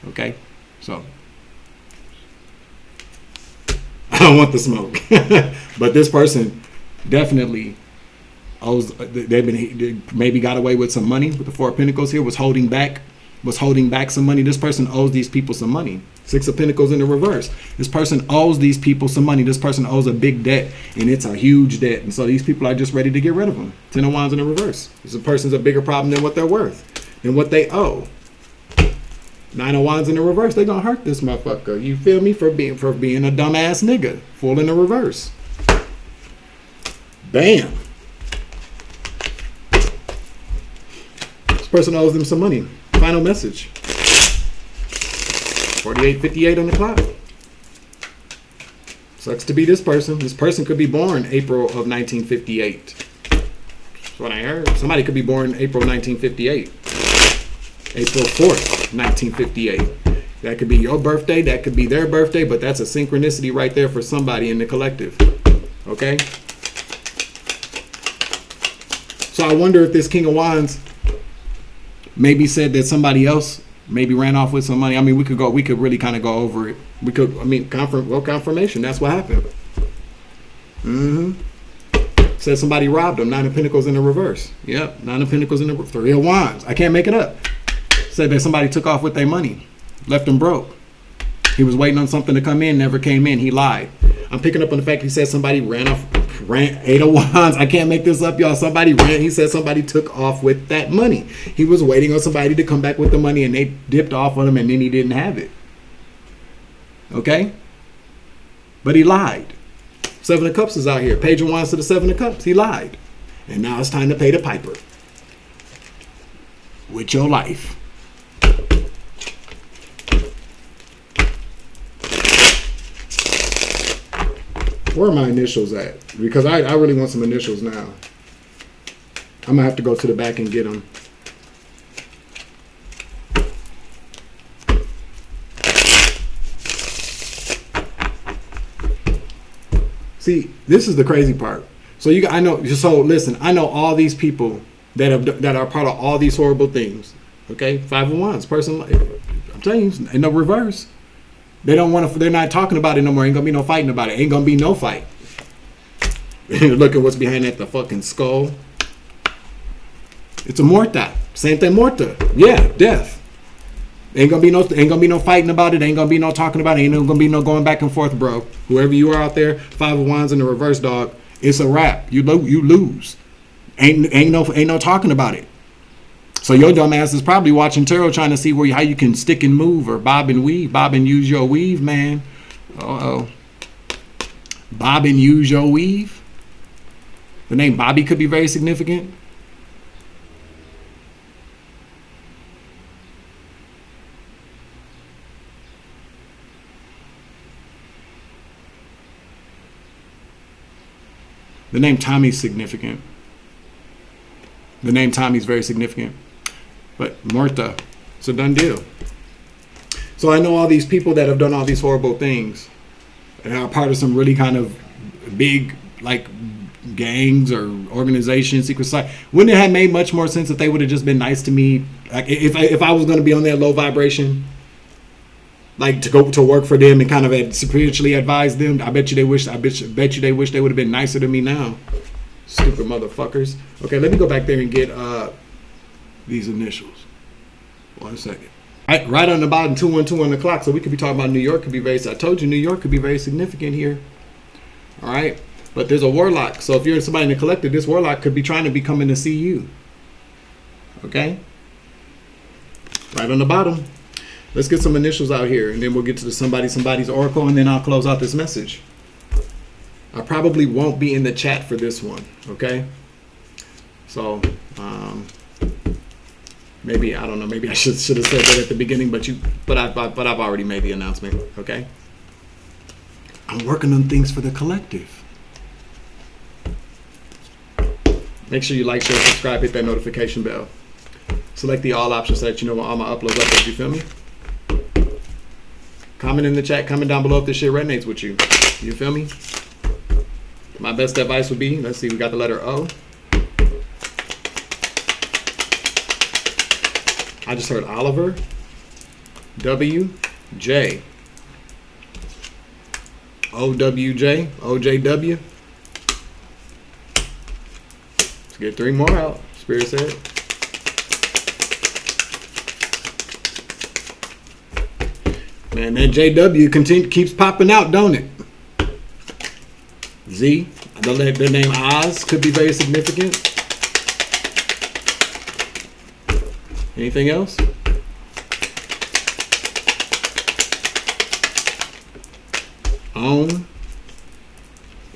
B: Okay, so I don't want the smoke. But this person definitely owes. They maybe got away with some money with the 4 of Pentacles here. Was holding back some money. This person owes these people some money. 6 of Pentacles in the reverse. This person owes these people some money. This person owes a big debt, and it's a huge debt. And so these people are just ready to get rid of them. 10 of Wands in the reverse. This person's a bigger problem than what they're worth, than what they owe. 9 of Wands in the reverse. They're gonna hurt this motherfucker. You feel me? For being a dumbass nigga. Full in the reverse. Bam. This person owes them some money. Final message. 48:58 on the clock. Sucks to be this person. This person could be born April of 1958. That's what I heard. Somebody could be born April 1958. April 4th, 1958. That could be your birthday. That could be their birthday. But that's a synchronicity right there for somebody in the collective. Okay? So I wonder if this King of Wands maybe said that somebody else maybe ran off with some money. I mean, we could really kind of go over it. We could, I mean, confirmation. That's what happened. Said somebody robbed him. 9 of Pentacles in the reverse. Yep, 9 of Pentacles in the 3 of Wands. I can't make it up. Said that somebody took off with their money. Left him broke. He was waiting on something to come in, never came in. He lied. I'm picking up on the fact he said somebody ran 8 of Wands. I can't make this up, y'all. He said somebody took off with that money. He was waiting on somebody to come back with the money and they dipped off on him and then he didn't have it. Okay? But he lied. 7 of Cups is out here. Page of Wands to the 7 of Cups. He lied. And now it's time to pay the piper. With your life. Where are my initials at? Because I really want some initials now. I'm going to have to go to the back and get them. See, this is the crazy part. So listen, I know all these people that are part of all these horrible things. Okay? 5 of Wands, person, I'm telling you, in the reverse. They don't want to. They're not talking about it no more. Ain't gonna be no fighting about it. Ain't gonna be no fight. Look at what's behind that. The fucking skull. It's a morta. Same thing, morta. Yeah, death. Ain't gonna be no fighting about it. Ain't gonna be no talking about it. Ain't gonna be no going back and forth, bro. Whoever you are out there, 5 of Wands in the reverse, dog. It's a wrap. You lose. Ain't no talking about it. So your dumb ass is probably watching tarot trying to see how you can stick and move or bob and weave. Bob and use your weave, man. Uh-oh. Bob and use your weave. The name Bobby could be very significant. The name Tommy's significant. The name Tommy's very significant. But Martha, it's a done deal. So I know all these people that have done all these horrible things and are part of some really kind of big, like, gangs or organizations, secret society. Wouldn't it have made much more sense if they would have just been nice to me? Like, if I was going to be on that low vibration, like to go to work for them and kind of spiritually advise them, I bet you they wish they would have been nicer to me now. Stupid motherfuckers. Okay, let me go back there and get these initials. 1 second. Right on the bottom, 212 on the clock. So we could be talking about New York. Could be very. I told you New York could be very significant here. All right, but there's a warlock. So if you're somebody in the collective, this warlock could be trying to be coming to see you. Okay. Right on the bottom. Let's get some initials out here, and then we'll get to the somebody's oracle, and then I'll close out this message. I probably won't be in the chat for this one. Okay. So. Maybe I don't know. Maybe I should have said that at the beginning, but I've already made the announcement. Okay. I'm working on things for the collective. Make sure you like, share, subscribe, hit that notification bell. Select the all option so that you know when all my uploads up. You feel me? Comment in the chat. Comment down below if this shit resonates with you. You feel me? My best advice would be, let's see, we got the letter O. I just heard Oliver, W, J, O, W, J, O, J, W. Let's get 3 more out, Spirit said. Man, that JW keeps popping out, don't it? Z, the name Oz could be very significant. Anything else? On.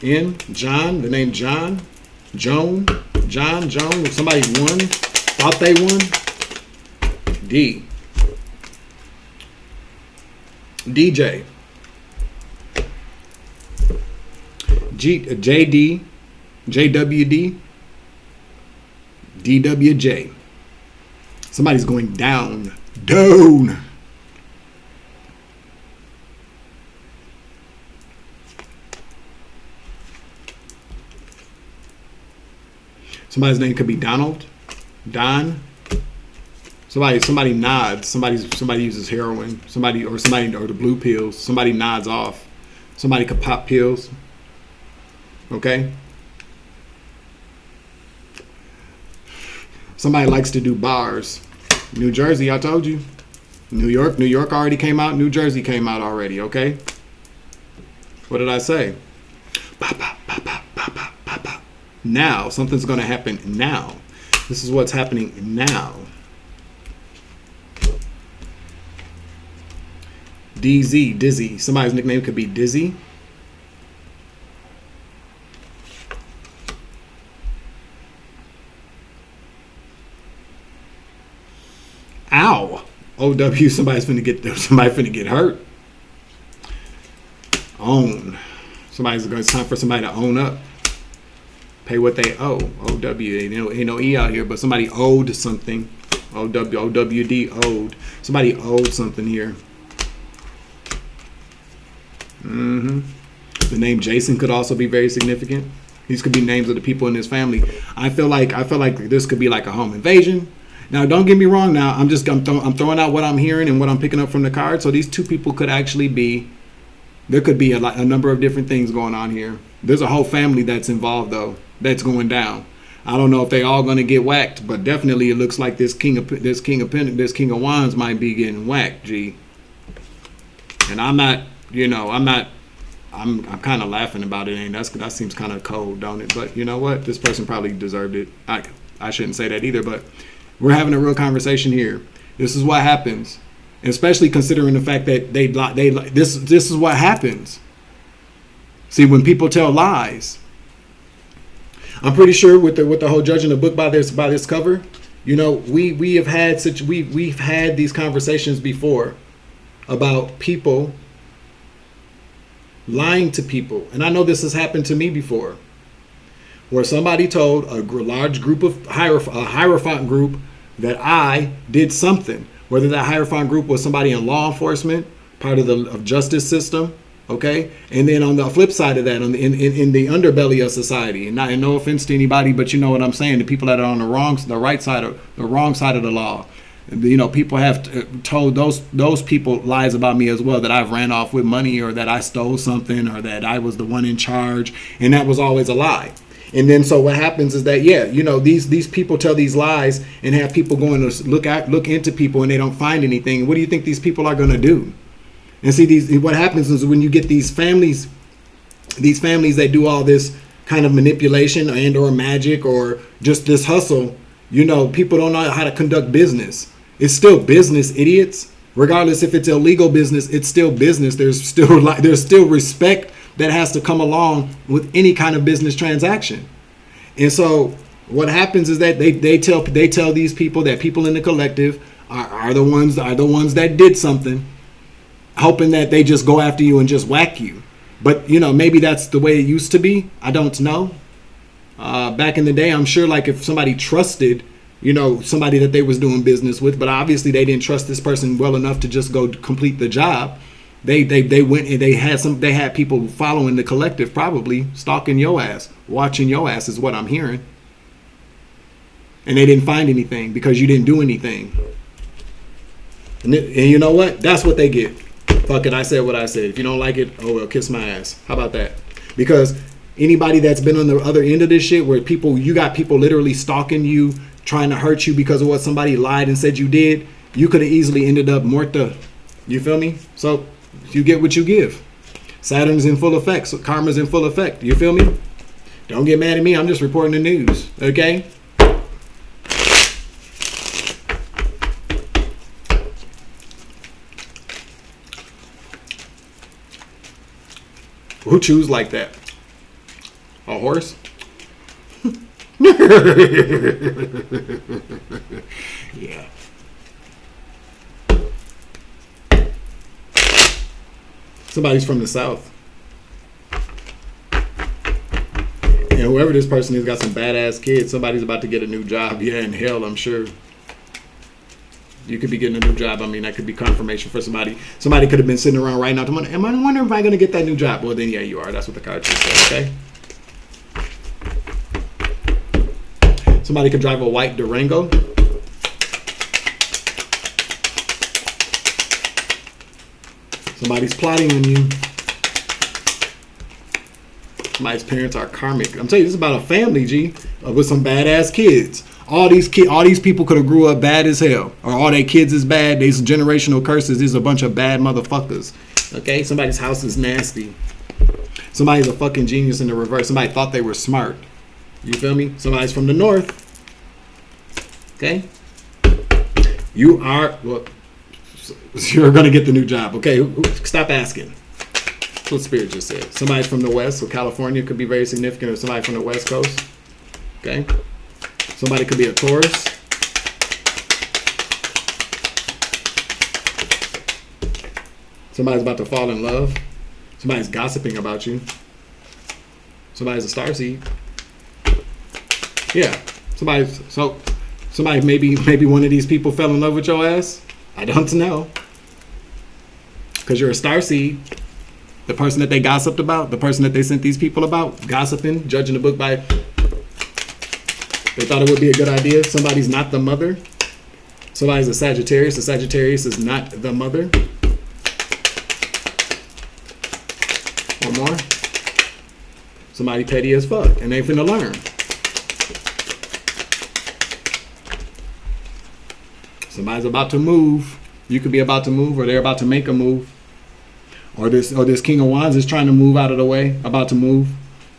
B: In. John. The name John. Joan. John. If somebody won. Thought they won. D. DJ. JD, JWD, DWJ. Somebody's going down. Down. Somebody's name could be Donald, Don. Somebody nods. Somebody uses heroin. Somebody or the blue pills. Somebody nods off. Somebody could pop pills. Okay. Somebody likes to do bars. New Jersey, I told you. New York already came out. New Jersey came out already. Okay. What did I say? Pop, pop, pop, pop, pop, pop, pop, pop. Now something's gonna happen. Now, this is what's happening now. DZ, Dizzy. Somebody's nickname could be Dizzy. Ow. OW, somebody finna get hurt. Own. It's time for somebody to own up. Pay what they owe. OW, ain't no E out here, but somebody owed something. OWD, owed. Somebody owed something here. The name Jason could also be very significant. These could be names of the people in his family. I feel like this could be like a home invasion. Now, don't get me wrong. Now, I'm throwing out what I'm hearing and what I'm picking up from the card. So these two people could actually be. There could be a number of different things going on here. There's a whole family that's involved though. That's going down. I don't know if they all going to get whacked, but definitely it looks like this King of Wands might be getting whacked. G. And I'm not. I'm kind of laughing about it. That seems kind of cold, don't it? But you know what? This person probably deserved it. I shouldn't say that either, but we're having a real conversation here. This is what happens, especially considering the fact that this is what happens. See, when people tell lies, I'm pretty sure with the whole judging the book by this cover, we've had these conversations before about people lying to people. And I know this has happened to me before, where somebody told a large group of a Hierophant group that I did something, whether that Hierophant group was somebody in law enforcement, part of the justice system, okay? And then on the flip side of that, in the underbelly of society, and no offense to anybody, but you know what I'm saying, the people that are on the wrong side of the law. People have told those people lies about me as well, that I've ran off with money, or that I stole something, or that I was the one in charge, and that was always a lie. And then so what happens is that these people tell these lies and have people going to look into people, and they don't find anything. What do you think these people are going to do? And see, what happens is when you get these families that do all this kind of manipulation and or magic or just this hustle, people don't know how to conduct business. It's still business, idiots. Regardless if it's illegal business, it's still business. There's still respect that has to come along with any kind of business transaction. And so what happens is that they tell these people that people in the collective are the ones that did something, hoping that they just go after you and just whack you. But maybe that's the way it used to be. I don't know. Back in the day, I'm sure, like, if somebody trusted somebody that they was doing business with, but obviously they didn't trust this person well enough to just go complete the job. They went and they had people following the collective, probably stalking your ass, watching your ass is what I'm hearing. And they didn't find anything because you didn't do anything. And you know what? That's what they get. Fuck it, I said what I said. If you don't like it, oh well, kiss my ass. How about that? Because anybody that's been on the other end of this shit, where you got people literally stalking you, trying to hurt you because of what somebody lied and said you did, you could have easily ended up muerta. You feel me? So you get what you give. Saturn's in full effect, so karma's in full effect. You feel me? Don't get mad at me. I'm just reporting the news. Okay? Who chews like that? A horse? Yeah. Somebody's from the South. And whoever this person is got some badass kids. Somebody's about to get a new job. Yeah, in hell, I'm sure. You could be getting a new job. I mean, that could be confirmation for somebody. Somebody could have been sitting around writing out the money. Am I wondering if I'm going to get that new job? Well, then, yeah, you are. That's what the card just said, okay? Somebody could drive a white Durango. Somebody's plotting on you. Somebody's parents are karmic. I'm telling you, this is about a family, G, with some badass kids. All these people could have grew up bad as hell, or all their kids is bad. These generational curses. These are a bunch of bad motherfuckers. Okay, somebody's house is nasty. Somebody's a fucking genius in the reverse. Somebody thought they were smart. You feel me? Somebody's from the north. Okay, you are. Well, you're gonna get the new job. Okay, stop asking. That's what Spirit just said. Somebody from the west, so California could be very significant, or somebody from the west coast. Okay. Somebody could be a Taurus. Somebody's about to fall in love. Somebody's gossiping about you. Somebody's a starseed. Yeah. Somebody maybe one of these people fell in love with your ass. I don't know. Because you're a starseed. The person that they gossiped about, the person that they sent these people about, gossiping, judging the book by... They thought it would be a good idea. Somebody's not the mother. Somebody's a Sagittarius. A Sagittarius is not the mother. One more. Somebody petty as fuck, and they finna learn. Somebody's about to move. You could be about to move, or they're about to make a move. Or this King of Wands is trying to move out of the way, about to move.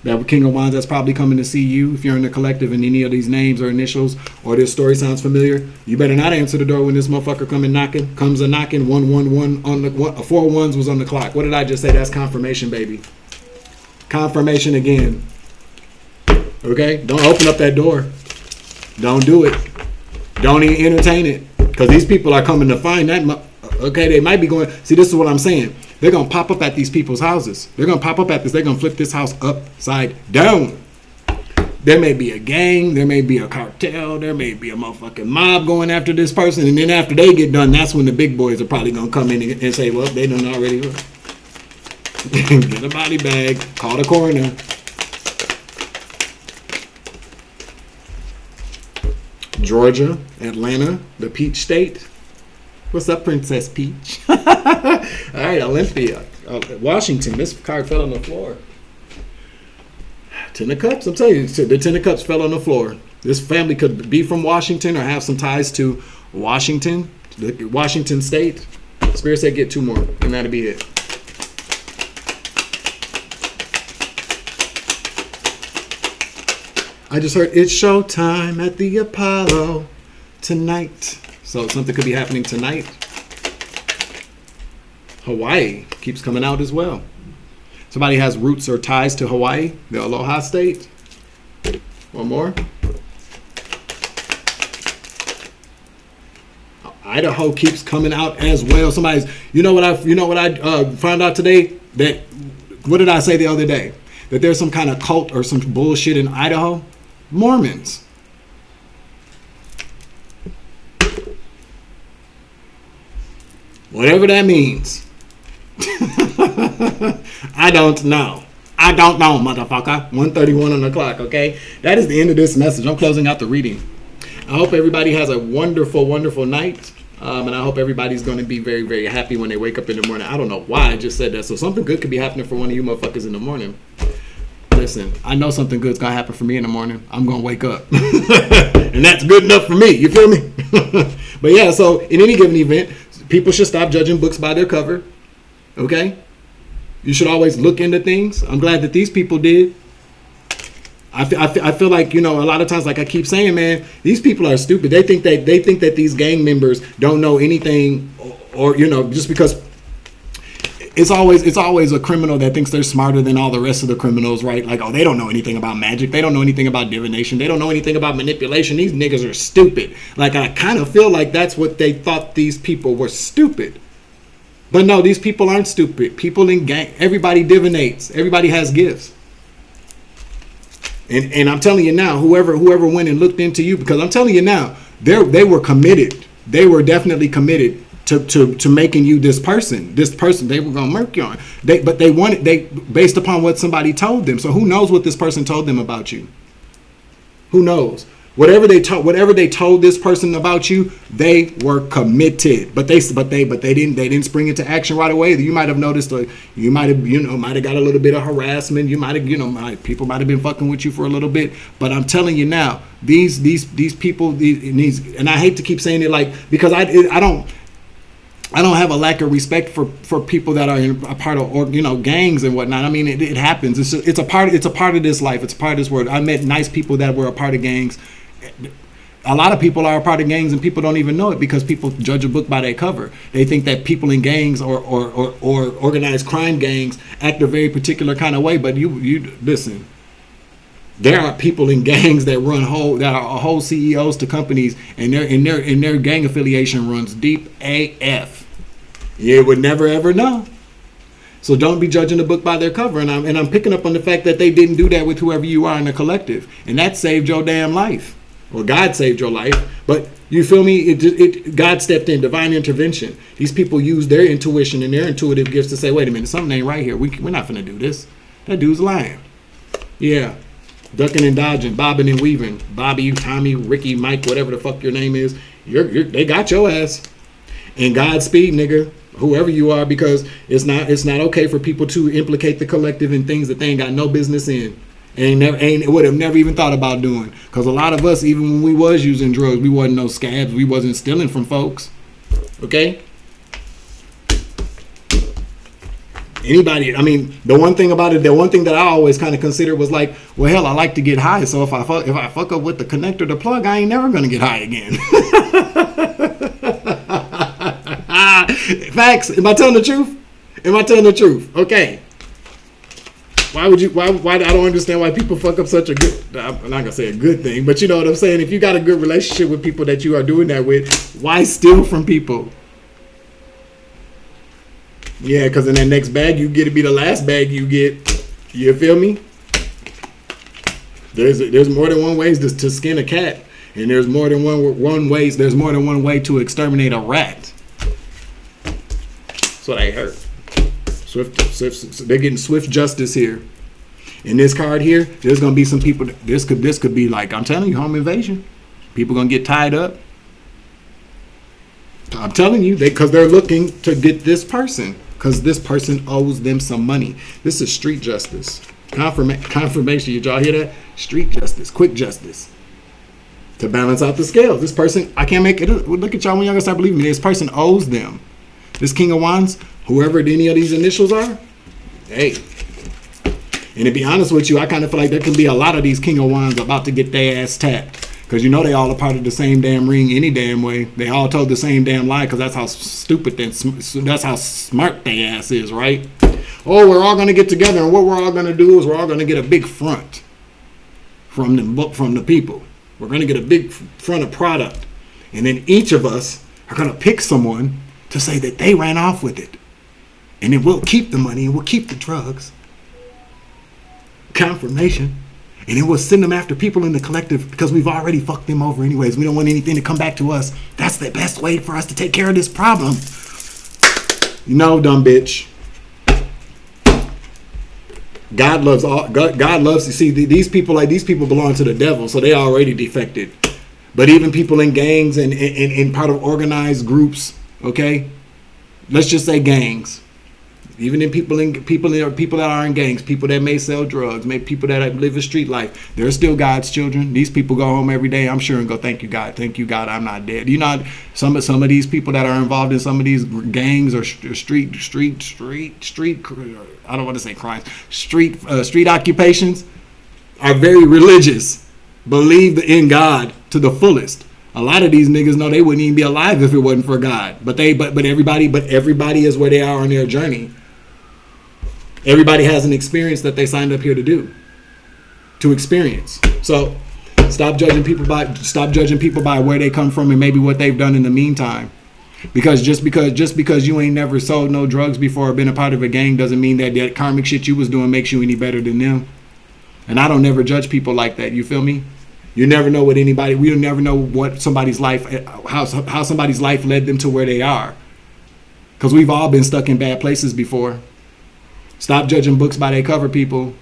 B: That King of Wands that's probably coming to see you. If you're in the collective and any of these names or initials, or this story sounds familiar, you better not answer the door when this motherfucker comes a knocking. 111 on the 4 ones was on the clock. What did I just say? That's confirmation, baby. Confirmation again. Okay? Don't open up that door. Don't do it. Don't even entertain it. Because these people are coming to find that. Okay, they might be going. See, this is what I'm saying. They're going to pop up at these people's houses. They're going to pop up at this. They're going to flip this house upside down. There may be a gang. There may be a cartel. There may be a motherfucking mob going after this person. And then after they get done, that's when the big boys are probably going to come in and say, well, they done already. Get a body bag. Call the coroner. Georgia, Atlanta, the Peach State. What's up, Princess Peach? All right, Olympia. Washington. This card fell on the floor. 10 of Cups. I'm telling you, the 10 of Cups fell on the floor. This family could be from Washington or have some ties to Washington, the Washington State. Spirit said get 2 more, and that'll be it. I just heard it's showtime at the Apollo tonight. So something could be happening tonight. Hawaii keeps coming out as well. Somebody has roots or ties to Hawaii, the Aloha State. One more. Idaho keeps coming out as well. Somebody's, you know what I found out today? That, what did I say the other day? That there's some kind of cult or some bullshit in Idaho? Mormons. Whatever that means. I don't know. I don't know, motherfucker. 1:31 on the clock, okay? That is the end of this message. I'm closing out the reading. I hope everybody has a wonderful, wonderful night. And I hope everybody's going to be very, very happy when they wake up in the morning. I don't know why I just said that. So something good could be happening for one of you motherfuckers in the morning. Listen, I know something good's going to happen for me in the morning. I'm going to wake up. And that's good enough for me. You feel me? But yeah, so in any given event, people should stop judging books by their cover. Okay? You should always look into things. I'm glad that these people did. I feel like, you know, a lot of times, like I keep saying, man, these people are stupid. They think that these gang members don't know anything, or you know, just because it's always a criminal that thinks they're smarter than all the rest of the criminals, right? Like, oh, they don't know anything about magic. They don't know anything about divination. They don't know anything about manipulation. These niggas are stupid. Like, I kind of feel like that's what they thought these people were stupid. But no, these people aren't stupid. People in gang, everybody divinates. Everybody has gifts. And I'm telling you now, whoever went and looked into you, because I'm telling you now, they were committed. They were definitely committed to making you this person. They were gonna murk you on. But they based upon what somebody told them. So who knows what this person told them about you? Who knows? Whatever they told this person about you, they were committed. But they didn't spring into action right away. You might have noticed, you might have got a little bit of harassment. You might have, people might have been fucking with you for a little bit. But I'm telling you now, these people, and I hate to keep saying it because I don't have a lack of respect for people that are a part of gangs and whatnot. I mean, it happens. It's a part of this life. It's a part of this world. I met nice people that were a part of gangs. A lot of people are a part of gangs and people don't even know it because people judge a book by their cover. They think that people in gangs or organized crime gangs act a very particular kind of way. But you listen. There are people in gangs that are whole CEOs to companies, and their gang affiliation runs deep AF. You would never ever know. So don't be judging a book by their cover. And I'm picking up on the fact that they didn't do that with whoever you are in the collective, and that saved your damn life. Well, God saved your life, but you feel me? God stepped in, divine intervention. These people use their intuition and their intuitive gifts to say, "Wait a minute, something ain't right here. We're not gonna do this. That dude's lying." Yeah. Ducking and dodging, bobbing and weaving. Bobby, Tommy, Ricky, Mike, whatever the fuck your name is. They got your ass. And Godspeed, nigga, whoever you are, because it's not okay for people to implicate the collective in things that they ain't got no business in. Would have never even thought about doing. Because a lot of us, even when we was using drugs, we wasn't no scabs. We wasn't stealing from folks. Okay? Anybody, I mean, the one thing about it, the one thing that I always kind of consider was like, well, hell, I like to get high. So if I fuck up with the connector, the plug, I ain't never gonna get high again. Facts. Am I telling the truth? Okay. Why I don't understand why people fuck up such a good, I'm not gonna say a good thing, but you know what I'm saying? If you got a good relationship with people that you are doing that with, why steal from people? Yeah, because in that next bag you get, to be the last bag you get. You feel me? There's more than one ways to skin a cat, and there's more than one way to exterminate a rat. That's what I heard. Swift, they're getting swift justice here. In this card here, there's gonna be some people. This could be like, I'm telling you, home invasion. People gonna get tied up. I'm telling you, because they're looking to get this person, because this person owes them some money. This is street justice. Confirmation. Did y'all hear that? Street justice, quick justice. To balance out the scales. This person, I can't make it. Look at y'all when y'all gonna start believing me. This person owes them. This King of Wands, whoever any of these initials are, hey. And to be honest with you, I kind of feel like there can be a lot of these King of Wands about to get their ass tapped. Because you know they all are part of the same damn ring any damn way. They all told the same damn lie because that's how stupid, that's how smart they ass is, right? Oh, we're all going to get together, and what we're all going to do is we're all going to get a big front from the people. We're going to get a big front of product. And then each of us are going to pick someone to say that they ran off with it. And then we'll keep the money and we'll keep the drugs. Confirmation. And then we'll send them after people in the collective because we've already fucked them over anyways. We don't want anything to come back to us. That's the best way for us to take care of this problem. No, dumb bitch. God loves you. See, these people belong to the devil, so they already defected. But even people in gangs and part of organized groups, okay? Let's just say gangs. Even in people that are in gangs, people that may sell drugs, maybe people that live a street life, they're still God's children. These people go home every day, I'm sure, and go, thank you, God, I'm not dead. You know, some of these people that are involved in some of these gangs or street, I don't want to say crimes, street occupations, are very religious, believe in God to the fullest. A lot of these niggas know they wouldn't even be alive if it wasn't for God. But everybody is where they are on their journey. Everybody has an experience that they signed up here to experience. So stop judging people by where they come from and maybe what they've done in the meantime. Because just because you ain't never sold no drugs before or been a part of a gang doesn't mean that karmic shit you was doing makes you any better than them. And I don't never judge people like that. You feel me? You never know what anybody, we never know what somebody's life, how somebody's life led them to where they are. Because we've all been stuck in bad places before. Stop judging books by their cover, people.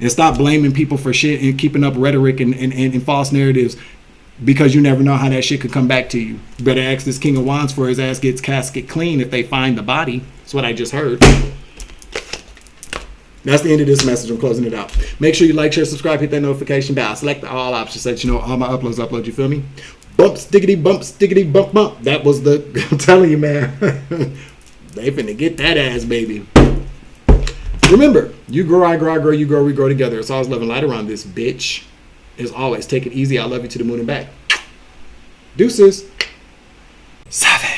B: And stop blaming people for shit and keeping up rhetoric and false narratives, because you never know how that shit could come back to you. You better ask this King of Wands for his ass gets casket clean if they find the body. That's what I just heard. That's the end of this message. I'm closing it out. Make sure you like, share, subscribe, hit that notification bell. Select the all options so that you know all my uploads. You feel me? Bump, stickity, bump, bump. That was the, I'm telling you, man. They finna get that ass, baby. Remember, you grow, I grow, I grow, you grow, we grow together. It's always love and light around this bitch. As always, take it easy. I love you to the moon and back. Deuces. Savage.